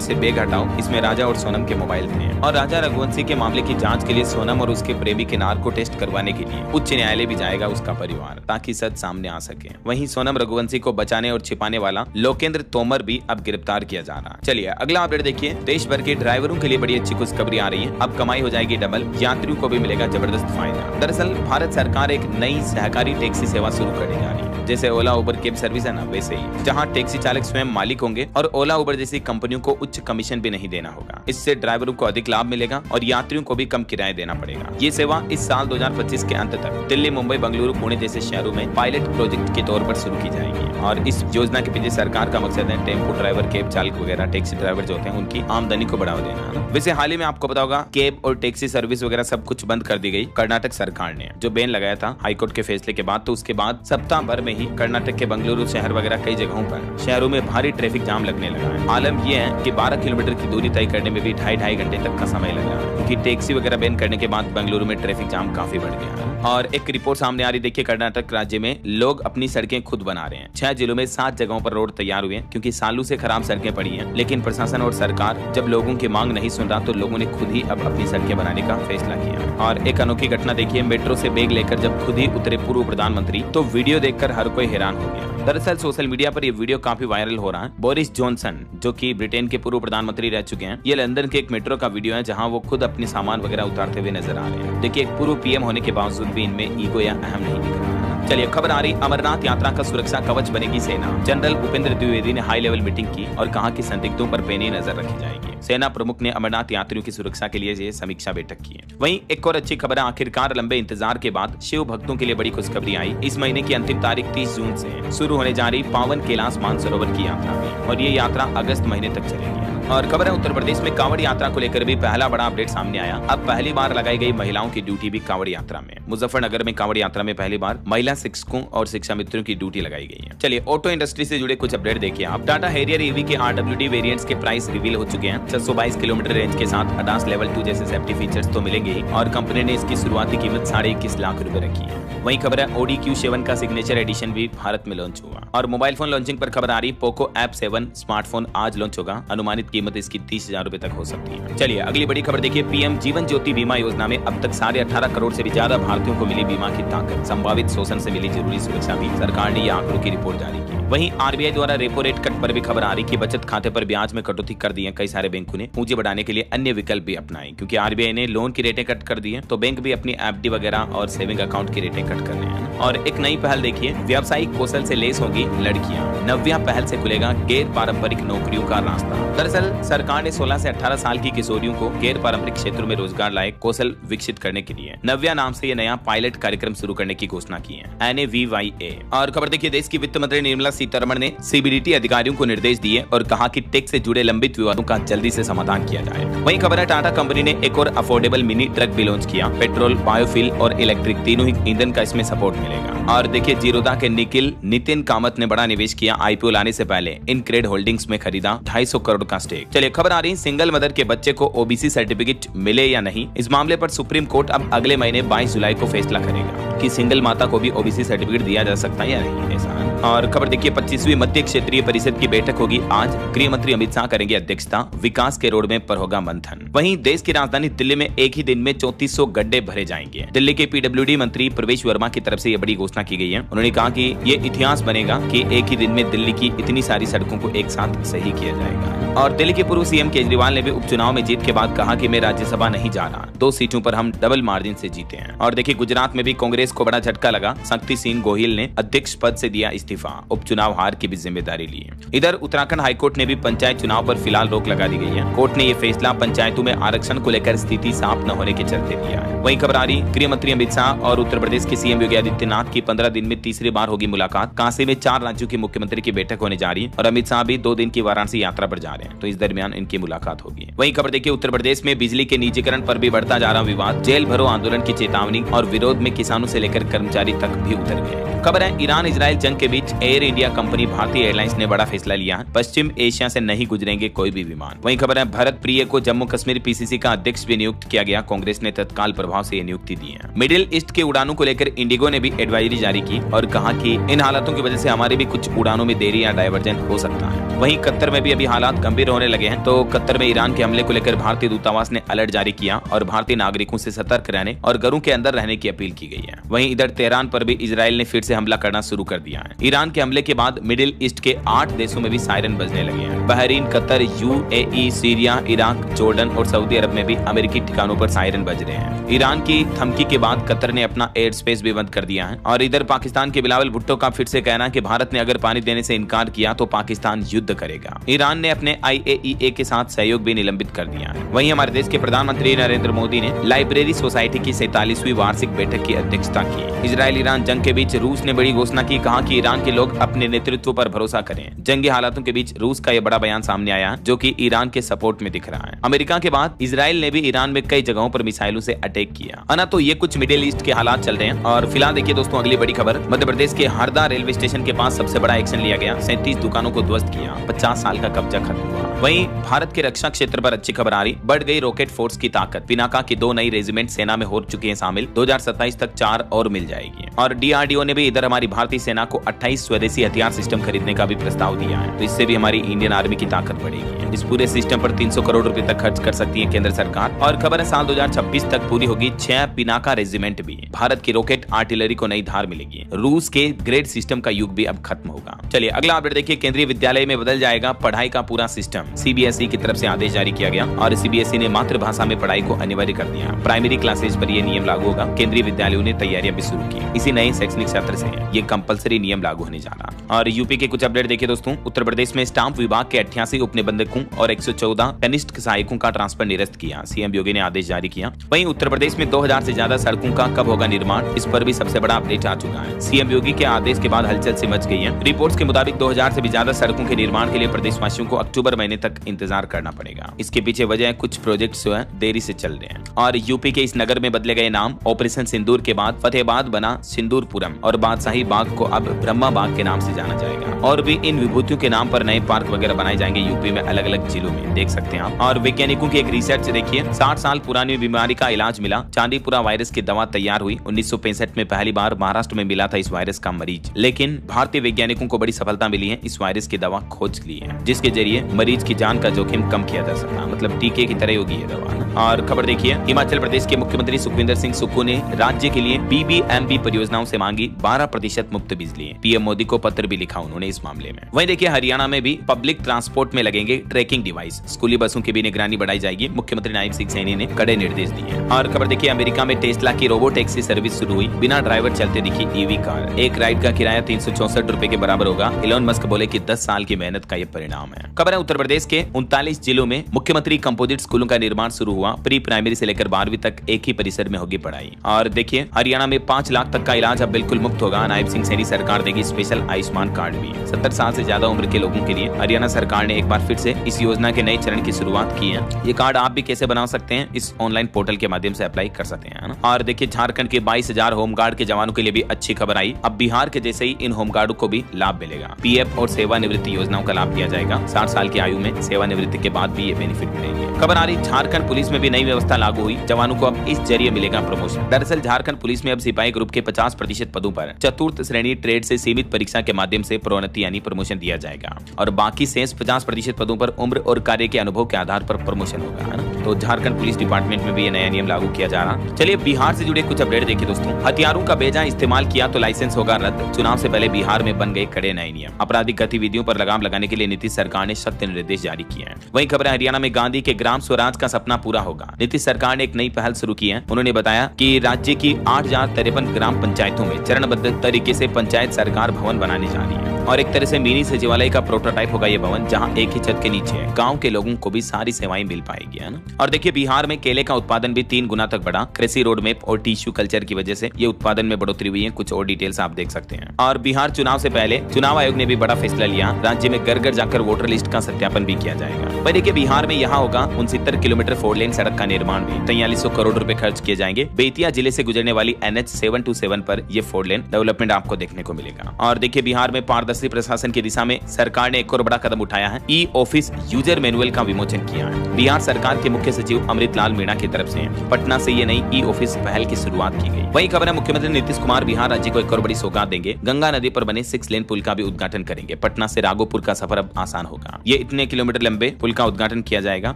से बेग हटाओ, इसमें राजा और सोनम के मोबाइल थे। और राजा रघुवंशी के मामले की जांच के लिए सोनम और उसके प्रेमी के नार्को टेस्ट करवाने के लिए उच्च न्यायालय भी जाएगा उसका परिवार, ताकि सच सामने आ सके। वहीं सोनम रघुवंशी को बचाने और छिपाने वाला लोकेंद्र तोमर भी अब गिरफ्तार किया जा रहा है। चलिए अगला अपडेट देखिए। देश भर के ड्राइवरों के लिए बड़ी अच्छी खुशखबरी आ रही है। अब कमाई हो जाएगी डबल, यात्रियों को भी मिलेगा जबरदस्त फायदा। दरअसल भारत सरकार एक नई सहकारी टैक्सी सेवा शुरू करने जा रही है। जैसे ओला उबर कैब सर्विस है ना, वैसे ही, जहां टैक्सी चालक स्वयं मालिक होंगे और ओला उबर जैसी कंपनियों को उच्च कमीशन भी नहीं देना होगा। इससे ड्राइवरों को अधिक लाभ मिलेगा और यात्रियों को भी कम किराया देना पड़ेगा। ये सेवा इस साल 2025 के अंत तक दिल्ली, मुंबई, बेंगलुरु, पुणे जैसे शहरों में पायलट प्रोजेक्ट के तौर पर शुरू की जाएगी। और इस योजना के पीछे सरकार का मकसद है टेम्पो ड्राइवर, कैब चालक वगैरह टैक्सी ड्राइवर जो होते हैं उनकी आमदनी को बढ़ावा देना। वैसे हाल ही में आपको पता होगा कैब और टैक्सी सर्विस वगैरह सब कुछ बंद कर दी गई कर्नाटक सरकार ने, जो बैन लगाया था हाईकोर्ट के फैसले के बाद। तो उसके बाद सप्ताह भर में ही कर्नाटक के बेंगलुरु शहर वगैरह कई जगहों पर शहरों में भारी ट्रैफिक जाम लगने लगा है। आलम यह है कि 12 किलोमीटर की दूरी तय करने में भी ढाई घंटे तक का समय लगा, क्योंकि टैक्सी वगैरह बैन करने के बाद बेंगलुरु में ट्रैफिक जाम काफी बढ़ गया। और एक रिपोर्ट सामने आ रही, देखिए कर्नाटक राज्य में लोग अपनी सड़कें खुद बना रहे हैं। 6 जिलों में 7 जगहों पर रोड तैयार हुए हैं, क्योंकि सालों से खराब सड़कें पड़ी हैं। लेकिन प्रशासन और सरकार जब लोगों की मांग नहीं सुन रहा, तो लोगों ने खुद ही अब अपनी सड़कें बनाने का फैसला किया। और एक अनोखी घटना देखिए, मेट्रो से बैग लेकर जब खुद ही उतरे पूर्व प्रधानमंत्री, तो वीडियो देखकर हर कोई हैरान हो गया। दरअसल सोशल मीडिया पर यह वीडियो काफी वायरल हो रहा है। बोरिस जॉनसन, जो कि ब्रिटेन के पूर्व प्रधानमंत्री रह चुके हैं, ये लंदन के एक मेट्रो का वीडियो है, जहां वो खुद अपने सामान वगैरह उतारते हुए नजर आ रहे हैं। देखिए, एक पूर्व पीएम होने के बावजूद भी इनमें ईगो या अहम नहीं दिख रहा है। चलिए खबर आ रही, अमरनाथ यात्रा का सुरक्षा कवच बनेगी सेना। जनरल उपेंद्र द्विवेदी ने हाई लेवल मीटिंग की और कहा कि संदिग्धों पर पैनी नजर रखी जाएगी। सेना प्रमुख ने अमरनाथ यात्रियों की सुरक्षा के लिए ये समीक्षा बैठक की है। वहीं एक और अच्छी खबर है, आखिरकार लंबे इंतजार के बाद शिव भक्तों के लिए बड़ी खुशखबरी आई। इस महीने की अंतिम तारीख 30 जून से शुरू होने जा रही पावन कैलाश मानसरोवर की यात्रा में, और ये यात्रा अगस्त महीने तक चलेगी। और खबर है, उत्तर प्रदेश में कांवड़ यात्रा को लेकर भी पहला बड़ा अपडेट सामने आया। अब पहली बार लगाई गई महिलाओं की ड्यूटी भी कांवड़ यात्रा में। मुजफ्फरनगर में कांवड़ यात्रा में पहली बार महिला शिक्षकों और शिक्षा मित्रों की ड्यूटी लगाई गई है। चलिए ऑटो इंडस्ट्री से जुड़े कुछ अपडेट देखिए आप। टाटा हैरियर ईवी के RWD वेरिएंट्स के प्राइस रिवील हो चुके हैं। 622 किलोमीटर रेंज के साथ अडास लेवल 2 जैसे सेफ्टी फीचर्स तो मिलेंगे ही, और कंपनी ने इसकी शुरुआती कीमत 21.5 लाख रुपए रखी है। वहीं खबर है, Audi Q7 का सिग्नेचर एडिशन भी भारत में लॉन्च हुआ। और मोबाइल फोन लॉन्चिंग पर खबर आ रही, पोको F7 स्मार्टफोन आज लॉन्च होगा। अनुमानित कीमत इसकी 30,000 रुपए तक हो सकती है। चलिए अगली बड़ी खबर देखिए, पीएम जीवन ज्योति बीमा योजना में अब तक 18.5 करोड़ से भी ज्यादा भारतीयों को मिली बीमा की ताकत। संभावित शोषण से मिली जरूरी सुरक्षा भी सरकार ने यह आंकड़ों की रिपोर्ट जारी की। वहीं आरबीआई द्वारा रेपो रेट कट पर भी खबर आ रही कि बचत खाते पर ब्याज में कटौती कर दी है। कई सारे बैंकों ने पूंजी बढ़ाने के लिए अन्य विकल्प भी अपनाए, क्योंकि आरबीआई ने लोन की रेटें कट कर दी है, तो बैंक भी अपनी एफडी वगैरह और सेविंग अकाउंट की रेटें कट कर रहे हैं। और एक नई पहल देखिए, व्यावसायिक कौशल से लेस होगी लड़कियां। नव्या पहल से खुलेगा गैर पारंपरिक नौकरियों का रास्ता। दरअसल सरकार ने 16 से 18 साल की किशोरियों को गैर पारंपरिक क्षेत्रों में रोजगार लायक कौशल विकसित करने के लिए नव्या नाम से यह नया पायलट कार्यक्रम शुरू करने की घोषणा की है, NAVYA। और खबर देखिए, देश की वित्त मंत्री निर्मला सीतारमण ने CBDT अधिकारियों को निर्देश दिए और कहा कि टैक्स से जुड़े लंबित विवादों का जल्दी से समाधान किया जाए। वहीं खबर है, टाटा कंपनी ने एक और अफोर्डेबल मिनी ट्रक भी लॉन्च किया। पेट्रोल, बायोफ्यूल और इलेक्ट्रिक तीनों ही ईंधन का इसमें सपोर्ट मिलेगा। और देखिए, जीरोधा के निखिल नितिन कामत ने बड़ा निवेश किया। IPO लाने से पहले इनक्रेड होल्डिंग्स में खरीदा 250 करोड़ का स्टेक। चलिए खबर आ रही, सिंगल मदर के बच्चे को OBC सर्टिफिकेट मिले या नहीं, इस मामले पर सुप्रीम कोर्ट अब अगले महीने 22 जुलाई को फैसला करेगा कि सिंगल माता को भी OBC सर्टिफिकेट दिया जा सकता है या नहीं। ऐसा। और खबर देखिए, 25वीं मध्य क्षेत्रीय परिषद की बैठक होगी आज। गृह मंत्री अमित शाह करेंगे अध्यक्षता। विकास के रोड मैप पर होगा मंथन। वहीं देश की राजधानी दिल्ली में एक ही दिन में 3400 गड्ढे भरे जाएंगे। दिल्ली के PWD मंत्री प्रवेश वर्मा की तरफ से यह बड़ी घोषणा की गई है। उन्होंने कहा कि ये इतिहास बनेगा कि एक ही दिन में दिल्ली की इतनी सारी सड़कों को एक साथ सही किया जाएगा। और दिल्ली के पूर्व CM केजरीवाल ने भी उपचुनाव में जीत के बाद कहा कि मैं राज्यसभा नहीं जा रहा, 2 सीटों पर हम डबल मार्जिन से जीते हैं। और देखिए, गुजरात में भी कांग्रेस को बड़ा झटका लगा। शक्ति सिंह गोहिल ने अध्यक्ष पद से दिया इस्तीफा। उपचुनाव हार की भी जिम्मेदारी ली। इधर उत्तराखंड हाईकोर्ट ने भी पंचायत चुनाव पर फिलहाल रोक लगा दी गई है। कोर्ट ने यह फैसला पंचायतों में आरक्षण को लेकर स्थिति साफ न होने के चलते दिया है। वहीं खबर आ रही, गृह मंत्री अमित शाह और उत्तर प्रदेश के CM योगी आदित्यनाथ की 15 दिन में तीसरी बार होगी मुलाकात। काशी में 4 राज्यों के मुख्यमंत्री की बैठक होने जा रही है और अमित शाह भी 2 दिन की वाराणसी यात्रा पर जा रहे हैं। रहे हैं, तो इस दरमियान इनकी मुलाकात होगी। वहीं खबर देखिए, उत्तर प्रदेश में बिजली के निजीकरण पर भी बढ़ता जा रहा विवाद, जेल भरो आंदोलन की चेतावनी और विरोध में किसानों से लेकर कर्मचारी तक भी उतर गए। खबर है, ईरान इजराइल जंग के बीच एयर इंडिया कंपनी भारतीय एयरलाइंस ने बड़ा फैसला लिया है, पश्चिम एशिया से नहीं गुजरेंगे कोई भी विमान। वहीं खबर है, भरत प्रिय को जम्मू कश्मीर पीसीसी का अध्यक्ष भी नियुक्त किया गया, कांग्रेस ने तत्काल प्रभाव से ये नियुक्ति दी है। मिडिल ईस्ट के उड़ानों को लेकर इंडिगो ने भी एडवाइजरी जारी की और कहा कि इन हालातों की वजह से हमारे भी कुछ उड़ानों में देरी या डायवर्जन हो सकता है। वहीं कतर में भी अभी हालात गंभीर होने लगे हैं, तो कतर में ईरान के हमले को लेकर भारतीय दूतावास ने अलर्ट जारी किया और भारतीय नागरिकों से सतर्क रहने और घरों के अंदर रहने की अपील की गई है। वहीं इधर तेहरान पर भी इजराइल ने फिर से हमला करना शुरू कर दिया है। ईरान के हमले के बाद मिडिल ईस्ट के 8 देशों में भी सायरन बजने लगे हैं। Bahrain, Qatar, UAE, Syria, Iraq, Jordan और सऊदी अरब में भी अमेरिकी ठिकानों पर सायरन बज रहे हैं। ईरान की धमकी के बाद कतर ने अपना एयर स्पेस भी बंद कर दिया है। और इधर पाकिस्तान के बिलावल भुट्टो का फिर से कहना है कि भारत ने अगर पानी देने से इनकार किया तो पाकिस्तान युद्ध करेगा। ईरान ने अपने IAEA के साथ सहयोग भी निलंबित कर दिया है। वहीं हमारे देश के प्रधानमंत्री नरेंद्र मोदी ने लाइब्रेरी सोसाइटी की 47वीं वार्षिक बैठक की अध्यक्षता की। इजराइल ईरान जंग के बीच रूस ने बड़ी घोषणा की, कहा कि ईरान के लोग अपने नेतृत्व पर भरोसा करें। जंगी हालातों के बीच रूस का यह बड़ा बयान सामने आया जो कि ईरान के सपोर्ट में दिख रहा है। अमेरिका के बाद इजराइल ने भी ईरान में कई जगहों पर मिसाइलों से अटैक किया है ना। तो ये कुछ मिडिल ईस्ट के हालात चल रहे हैं। और फिलहाल देखिए दोस्तों, अगली बड़ी खबर, मध्य प्रदेश के हरदा रेलवे स्टेशन के पास सबसे बड़ा एक्शन लिया गया, 37 दुकानों को ध्वस्त किया, 50 साल का कब्जा खत्म हुआ। वहीं भारत के रक्षा क्षेत्र पर अच्छी खबर आ रही, बढ़ गई रॉकेट फोर्स की ताकत, पिनाका की 2 नई रेजिमेंट सेना में हो चुकी है शामिल, 2027 तक 4 और मिल जाएगी। और DRDO ने भी इधर हमारी भारतीय सेना को 28 स्वदेशी हथियार सिस्टम खरीदने का भी प्रस्ताव दिया है, तो इससे भी हमारी इंडियन आर्मी की ताकत बढ़ेगी। इस पूरे सिस्टम पर 300 करोड़ रुपए तक खर्च कर सकती है केंद्र सरकार। और खबर है, साल 2026 तक पूरी होगी 6 पिनाका रेजिमेंट भी। भारत की रॉकेट आर्टिलरी को नई धार मिलेगी। रूस के ग्रेड सिस्टम का युग भी अब खत्म होगा। चलिए अगला अपडेट देखिए, केंद्रीय विद्यालय में बदल जाएगा पढ़ाई का पूरा सिस्टम, CBSE की तरफ से आदेश जारी किया गया और CBSE ने मातृभाषा में पढ़ाई को अनिवार्य कर दिया। प्राइमरी क्लासेज पर यह नियम लागू होगा। केंद्रीय विद्यालयों ने तैयारियां भी शुरू की। इसी नए शैक्षणिक सत्र से ये कंपलसरी नियम लागू होने जा रहा। और यूपी के कुछ अपडेट देखिए दोस्तों, उत्तर प्रदेश में स्टाम्प विभाग के 88 उप निबंधकों और 114 कनिष्ठ सहायकों का ट्रांसफर निरस्त किया, CM योगी ने आदेश जारी किया। वहीं उत्तर प्रदेश में 2000 से ज्यादा सड़कों का कब होगा निर्माण, इस पर भी सबसे बड़ा अपडेट आ चुका है। CM योगी के आदेश के बाद हलचल से मच गई है। रिपोर्ट्स के मुताबिक 2000 से भी ज्यादा सड़कों के निर्माण के लिए प्रदेशवासियों को अक्टूबर महीने तक इंतजार करना पड़ेगा। इसके पीछे वजह है कुछ प्रोजेक्ट्स जो है देरी से चल रहे हैं। और यूपी के इस नगर में बदले गए नाम, ऑपरेशन सिंदूर के बाद फतेहाबाद बना सिंदूरपुरम और बादशाही बाग को अब ब्रह्मा बाग के नाम से जाना जाएगा। और भी इन विभूतियों के नाम पर नए पार्क वगैरह बनाए जाएंगे यूपी में अलग अलग जिलों में, देख सकते हैं आप। और वैज्ञानिकों की एक रिसर्च देखिए, 60 साल पुरानी बीमारी का इलाज मिला, चांदीपुरा वायरस की दवा तैयार हुई। 1965 में पहली बार महाराष्ट्र में मिला था इस वायरस का मरीज, लेकिन भारतीय वैज्ञानिकों को बड़ी सफलता मिली है, इस वायरस की दवा खोज ली है जिसके जरिए मरीज की जान का जोखिम कम किया जा सकता है। मतलब टीके की तरह होगी ये दवा। और खबर देखिए, हिमाचल प्रदेश के मुख्यमंत्री सुखविंदर सिंह सुक्खू ने राज्य के लिए BBMP परियोजनाओं से मांगी 12% मुफ्त बिजली। PM मोदी को पत्र भी लिखा उन्होंने इस मामले में। वहीं देखिए, हरियाणा में भी पब्लिक ट्रांसपोर्ट में लगेंगे ट्रैकिंग डिवाइस, स्कूली बसों की भी निगरानी बढ़ाई जाएगी, मुख्यमंत्री नायब सिंह सैनी ने कड़े निर्देश दिए। और खबर देखिए, अमेरिका में टेस्ला की रोबो टैक्सी सर्विस शुरू हुई, बिना ड्राइवर चलते दिखी EV कार। एक राइड का किराया 364 रुपए के बराबर होगा। इलॉन मस्क बोले कि 10 साल की मेहनत का ये परिणाम है। खबर है, उत्तर प्रदेश के 39 जिलों में मुख्यमंत्री कंपोजिट स्कूलों का निर्माण शुरू हुआ। प्री प्राइमरी से लेकर 12वीं तक एक ही परिसर में होगी पढ़ाई। और देखिए, हरियाणा में 5 लाख तक का इलाज अब बिल्कुल मुफ्त होगा। नायब सिंह सैनी सरकार देगी स्पेशल आयुष्मान कार्ड भी। 70 साल से ज्यादा उम्र के लोगों के लिए हरियाणा सरकार ने एक बार फिर से इस योजना के नए चरण की शुरुआत की है। ये कार्ड आप भी कैसे बना सकते हैं, इस ऑनलाइन पोर्टल के माध्यम से अप्लाई कर सकते हैं। और देखिए, झारखंड के 22,000 होमगार्ड के जवानों के लिए भी अच्छी खबर आई। अब बिहार के जैसे ही इन होमगार्डों को भी लाभ मिलेगा। PF और सेवानिवृत्ति योजनाओं का लाभ दिया जाएगा। 60 साल की आयु में सेवानिवृत्ति के बाद भी ये बेनिफिट मिलेंगे। खबर आ रही, झारखंड पुलिस में भी नई व्यवस्था लागू हुई, जवानों को अब इस जरिए मिलेगा प्रमोशन। दरअसल झारखंड पुलिस में अब सिपाही ग्रुप के 50% पदों पर चतुर्थ श्रेणी ट्रेड से सीमित परीक्षा के माध्यम से प्रोन्नति यानी प्रमोशन दिया जाएगा और बाकी शेष 50% पदों पर उम्र और कार्य के अनुभव के आधार पर प्रमोशन होगा, है ना। तो झारखंड पुलिस डिपार्टमेंट में भी ये नया नियम लागू किया जा रहा। चलिए बिहार से जुड़े कुछ अपडेट देखिए दोस्तों। हथियारों का बेजा इस्तेमाल किया तो लाइसेंस होगा रद्द, चुनाव से पहले बिहार में बन गए कड़े नए नियम। आपराधिक गतिविधियों पर लगाम लगाने के लिए नीतीश सरकार ने सख्त निर्देश जारी किए हैं। वहीं खबर है, हरियाणा में गांधी के ग्राम स्वराज का सपना पूरा होगा। नीतीश सरकार ने एक नई पहल शुरू की है। उन्होंने बताया कि राज्य की 8,053 ग्राम पंचायतों में चरणबद्ध तरीके से पंचायत सरकार भवन बनाने जा रही है और एक तरह से मिनी सचिवालय का प्रोटोटाइप होगा ये भवन, जहां एक ही छत के नीचे गांव के लोगों को भी सारी सेवाएं मिल पाएगी, है ना। और देखिए बिहार में केले का उत्पादन भी 3 गुना तक बढ़ा। कृषि रोड मैप और टिश्यू कल्चर की वजह से ये उत्पादन में बढ़ोतरी हुई है। कुछ और डिटेल्स आप देख सकते हैं। और बिहार चुनाव से पहले चुनाव आयोग ने भी बड़ा फैसला लिया, राज्य में घर घर जाकर वोटर लिस्ट का सत्यापन भी किया जाएगा। वही देखिए बिहार में यहाँ होगा 69 किलोमीटर 4 लेन सड़क का निर्माण भी, 4300 करोड़ रुपए खर्च किए जाएंगे। बेतिया जिले से गुजरने वाली NH 727 पर ये 4 लेन डेवलपमेंट आपको देखने को मिलेगा। और देखिए बिहार में पारदर्शी प्रशासन की दिशा में सरकार ने एक और बड़ा कदम उठाया है, ई ऑफिस यूजर मैनुअल का विमोचन किया है। बिहार सरकार के मुख्य सचिव अमृत लाल मीणा की तरफ से पटना से ये नई ई ऑफिस पहल की शुरुआत की गई। वही खबर है मुख्यमंत्री नीतीश कुमार बिहार राज्य को एक और बड़ी सौगात देंगे, गंगा नदी पर बने 6 लेन पुल का भी उद्घाटन करेंगे। पटना से राघोपुर का सफर अब आसान होगा। ये इतने किलोमीटर लंबे पुल का उद्घाटन किया जाएगा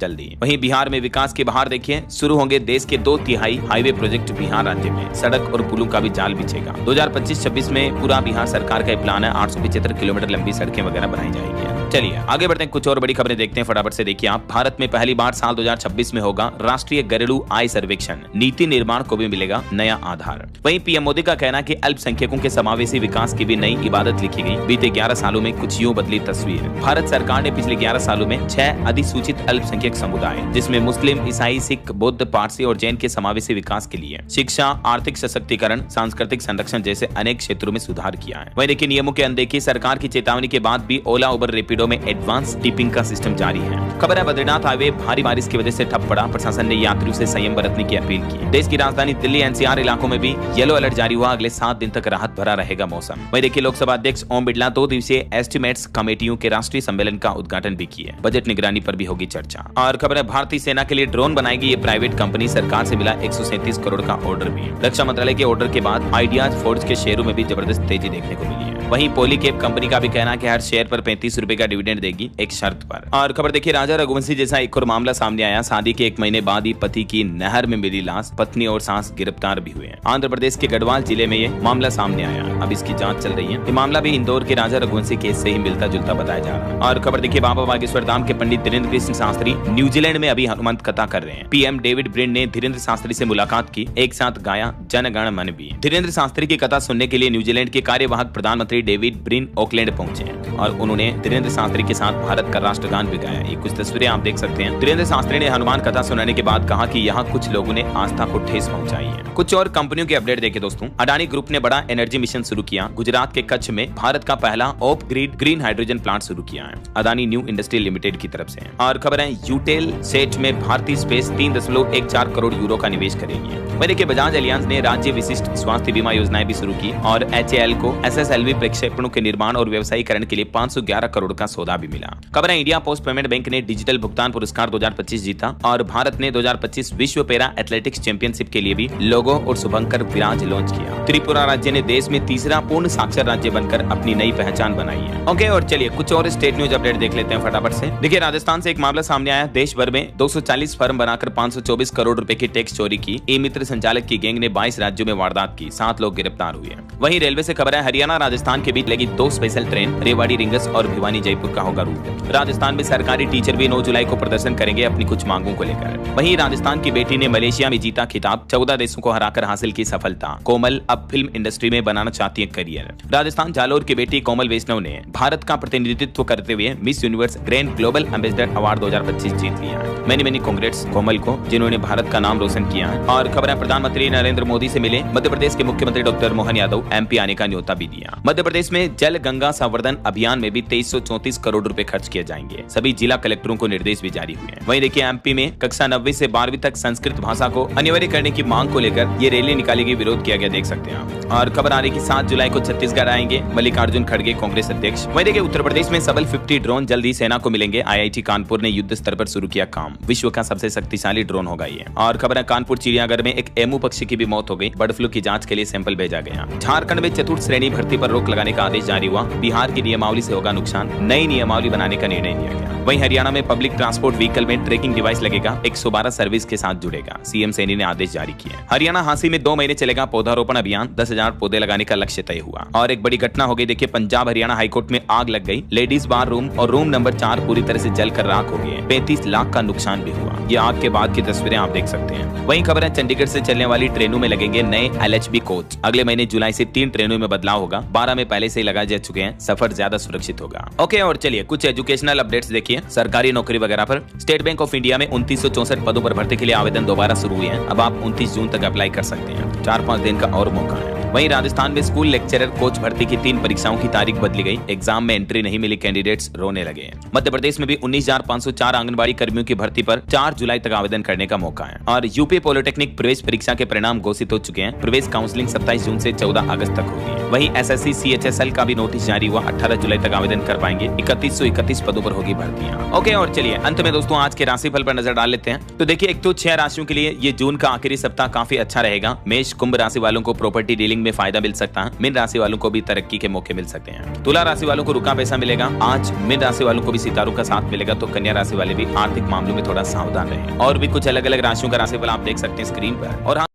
जल्दी। वहीं बिहार में विकास के बाहर देखिए शुरू होंगे देश के 2/3 हाईवे प्रोजेक्ट। बिहार राज्य में सड़क और पुलों का भी जाल बिछेगा। 2025-26 में पूरा बिहार सरकार का प्लान है, 875 किलोमीटर लंबी सड़कें वगैरह बनाई जाएगी। चलिए आगे बढ़ते हैं, कुछ और बड़ी खबरें देखते हैं फटाफट से। देखिए आप, भारत में पहली बार साल 2026 में होगा राष्ट्रीय घरेलू आय सर्वेक्षण, नीति निर्माण को भी मिलेगा नया आधार। वहीं पीएम मोदी का कहना कि अल्पसंख्यकों के समावेशी विकास की भी नई इबादत लिखी गई। बीते 11 सालों में कुछ यूं बदली तस्वीर। भारत सरकार ने पिछले 11 सालों में 6 अधिसूचित अल्पसंख्यक समुदाय, जिसमें मुस्लिम, ईसाई, सिख, बौद्ध, पारसी और जैन के समावेशी विकास के लिए शिक्षा, आर्थिक सशक्तिकरण, सांस्कृतिक संरक्षण जैसे अनेक क्षेत्रों में सुधार किया है। वहीं देखिए नियमों की अनदेखी, सरकार की चेतावनी के बाद भी ओला, उबर, रेपिडो में एडवांस टिपिंग का सिस्टम जारी है। खबर है बद्रीनाथ हाईवे भारी बारिश की वजह से ठप पड़ा, प्रशासन ने यात्रियों से संयम बरतने की अपील की। देश की राजधानी दिल्ली, NCR इलाकों में भी येलो अलर्ट जारी हुआ। अगले 7 दिन तक राहत भरा रहेगा मौसम। वहीं देखिए लोकसभा अध्यक्ष ओम बिरला 2 दिवसीय एस्टिमेट्स कमेटियों के राष्ट्रीय सम्मेलन का उद्घाटन भी किए। बजट निगरानी पर भी होगी चर्चा। और खबर है भारतीय सेना के लिए ड्रोन बनाएगी ये प्राइवेट कंपनी, सरकार से मिला 137 करोड़ का ऑर्डर भी। रक्षा मंत्रालय के ऑर्डर के बाद आइडियाज फोर्ज के शेयरों में भी जबरदस्त तेजी देखने को मिली है। वहीं पॉलीकैब कंपनी का भी कहना है कि हर शेयर पर 35 रुपए का डिविडेंड देगी, एक शर्त पर। और खबर देखिए राजा रघुवंशी जैसा एक और मामला सामने आया। शादी के 1 महीने बाद ही पति की नहर में मिली लाश, पत्नी और सास गिरफ्तार भी हुए हैं। आंध्र प्रदेश के गढ़वाल जिले में ये मामला सामने आया, अब इसकी जांच चल रही है। ये मामला भी इंदौर के राजा रघुवंशी केस से ही मिलता जुलता बताया जा रहा है। और खबर देखिए बाबा बागेश्वर धाम के पंडित धीरेन्द्र कृष्ण शास्त्री न्यूजीलैंड में अभी हनुमंत कथा कर रहे हैं। पीएम डेविड ब्रिन ने धीरेन्द्र शास्त्री से मुलाकात की, एक साथ गाया जन गण मन भी। धीरेन्द्र शास्त्री की कथा सुनने के लिए न्यूजीलैंड के कार्यवाहक प्रधानमंत्री डेविड ब्रिन ऑकलैंड पहुंचे और उन्होंने धीरेन्द्र शास्त्री के साथ भारत का राष्ट्रगान भी गाया। ये कुछ तस्वीरें आप देख सकते हैं। धीरेन्द्र शास्त्री ने हनुमान कथा सुनाने के बाद कहा कि यहाँ कुछ लोगों ने आस्था को ठेस पहुंचाई है। कुछ और कंपनियों के अपडेट देखें दोस्तों। अडानी ग्रुप ने बड़ा एनर्जी मिशन शुरू किया। गुजरात के कच्छ में भारत का पहला of grid green hydrogen plant शुरू किया है, अडानी न्यू इंडस्ट्री लिमिटेड की तरफ से। और खबर है यूटेल सेट में भारतीय स्पेस 3.14 करोड़ यूरो का निवेश करेगी। वहीं देखिए बजाज एलियांस ने राज्य विशिष्ट स्वास्थ्य बीमा योजनाएं भी शुरू की और HAL को SSLV प्रक्षेपणों के निर्माण और व्यवसायीकरण के लिए 511 करोड़ का सौदा भी मिला। खबर है इंडिया पोस्ट पेमेंट बैंक ने डिजिटल भुगतान पुरस्कार 2025 जीता और भारत ने 2025 विश्व पैरा एथलेटिक्स चैंपियनशिप के लिए भी लोगो और शुभंकर विराज लॉन्च किया। त्रिपुरा राज्य ने देश में तीसरा पूर्ण साक्षर राज्य बनकर अपनी नई पहचान बनाई है। ओके, और चलिए कुछ और स्टेट न्यूज अपडेट देख लेते हैं फटाफट से। देखिए राजस्थान से एक मामला सामने आया। देश भर में 240 फर्म बनाकर 524 करोड़ रुपए की टैक्स चोरी की ई मित्र संचालक की गैंग ने 22 राज्यों में वारदात की, 7 लोग गिरफ्तार हुए। वहीं रेलवे से खबर है हरियाणा राजस्थान के बीच लगी 2 स्पेशल ट्रेन, रेवाड़ी रिंगस और भिवानी जयपुर का होगा रूट। राजस्थान में सरकारी टीचर भी 9 जुलाई को प्रदर्शन करेंगे अपनी कुछ मांगों को लेकर। वहीं राजस्थान की बेटी ने मलेशिया में जीता खिताब, 14 देशों को हराकर हासिल की सफलता। कोमल अब फिल्म इंडस्ट्री में बनाना चाहती है करियर। राजस्थान जालोर की बेटी कोमल वैष्णव ने भारत का प्रतिनिधित्व करते हुए miss universe grand global ambassador award 2025 जीत लिया। मेनी कांग्रेट्स कोमल को, जिन्होंने भारत का नाम रोशन किया। और खबर है प्रधानमंत्री नरेंद्र मोदी से मिले मध्य प्रदेश के मुख्यमंत्री डॉक्टर मोहन यादव, MP आने का न्योता भी दिया। मध्य प्रदेश में जल गंगा संवर्धन अभियान में भी 2334 करोड़ रुपए खर्च किए जाएंगे। सभी जिला कलेक्टरों को निर्देश भी जारी हुए हैं। वहीं देखिए MP में कक्षा 90 से 12वीं तक संस्कृत भाषा को अनिवार्य करने की मांग को लेकर ये रैली निकाली गई, विरोध किया गया, देख सकते हैं आप। और खबर आ रही कि 7 जुलाई को छत्तीसगढ़ आएंगे मल्लिकार्जुन खड़गे, कांग्रेस अध्यक्ष। वहीं देखिए उत्तर प्रदेश में सबल 50 ड्रोन जल्द ही सेना को मिलेंगे। IIT कानपुर ने युद्ध स्तर पर शुरू किया काम, विश्व का सबसे शक्तिशाली ड्रोन होगा ये। और खबर है कानपुर चिड़ियाघर में एक एमू पक्षी की भी मौत हो गई, बर्ड फ्लू की जांच के लिए सैंपल भेजा गया। झारखंड में चतुर्थ श्रेणी भर्ती पर रोक लगाने का आदेश जारी हुआ, बिहार की नियमावली से होगा नुकसान, नई नियमावली बनाने का निर्णय लिया गया। वहीं हरियाणा में पब्लिक ट्रांसपोर्ट व्हीकल में ट्रैकिंग डिवाइस लगेगा, 112 सर्विस के साथ जुड़ेगा, CM सैनी ने आदेश जारी किया। हरियाणा हांसी में 2 महीने चलेगा पौधारोपण अभियान, 10,000 पौधे लगाने का लक्ष्य तय हुआ। और एक बड़ी घटना हो गई, देखिए पंजाब हरियाणा हाईकोर्ट में आग लग गई, लेडीज बार रूम और रूम नंबर 4 पूरी तरह से जलकर राख हो गए, 35 लाख का नुकसान भी हुआ। ये आग के बाद की तस्वीरें आप देख सकते हैं। वहीं खबर है चंडीगढ़ से चलने वाली ट्रेनों में लगेंगे नए LHB कोच, अगले महीने जुलाई से 3 ट्रेनों में बदलाव होगा, 12 में पहले से ही लगाए जा चुके हैं, सफर ज्यादा सुरक्षित होगा। ओके, और चलिए कुछ एजुकेशनल अपडेट्स देखिए सरकारी नौकरी वगैरह पर। स्टेट बैंक ऑफ इंडिया में 2964 पदों पर भर्ती के लिए आवेदन दोबारा शुरू हुए हैं। अब आप 29 जून तक अप्लाई कर सकते हैं, 4-5 दिन का और मौका है। वहीं राजस्थान में स्कूल लेक्चरर कोच भर्ती की 3 परीक्षाओं की तारीख बदली गई। एग्जाम में एंट्री नहीं मिली, कैंडिडेट्स रोने लगे। मध्य प्रदेश में भी 19,504 आंगनबाड़ी कर्मियों की भर्ती पर 4 जुलाई तक आवेदन करने का मौका है। और यूपी पॉलिटेक्निक प्रवेश परीक्षा के परिणाम घोषित हो चुके हैं। प्रवेश काउंसलिंग 27 जून से 14 अगस्त तक होगी। वहीं SSC CHSL का भी नोटिस जारी हुआ, 18 जुलाई तक आवेदन कर पाएंगे। 3131 पदों पर होगी भर्तियां। ओके, और चलिए अंत में दोस्तों आज के राशिफल पर नजर डाल लेते हैं। तो देखिए, एक तो 6 राशियों के लिए ये जून का आखिरी सप्ताह काफी अच्छा रहेगा। मेष कुंभ राशि वालों को प्रॉपर्टी डीलिंग में फायदा मिल सकता है। मीन राशि वालों को भी तरक्की के मौके मिल सकते हैं। तुला राशि वालों को रुका पैसा मिलेगा। आज मीन राशि वालों को भी सितारों का साथ मिलेगा। तो कन्या राशि वाले भी आर्थिक मामलों में थोड़ा सावधान रहें। और भी कुछ अलग अलग राशियों का राशिफल आप देख सकते हैं स्क्रीन पर। और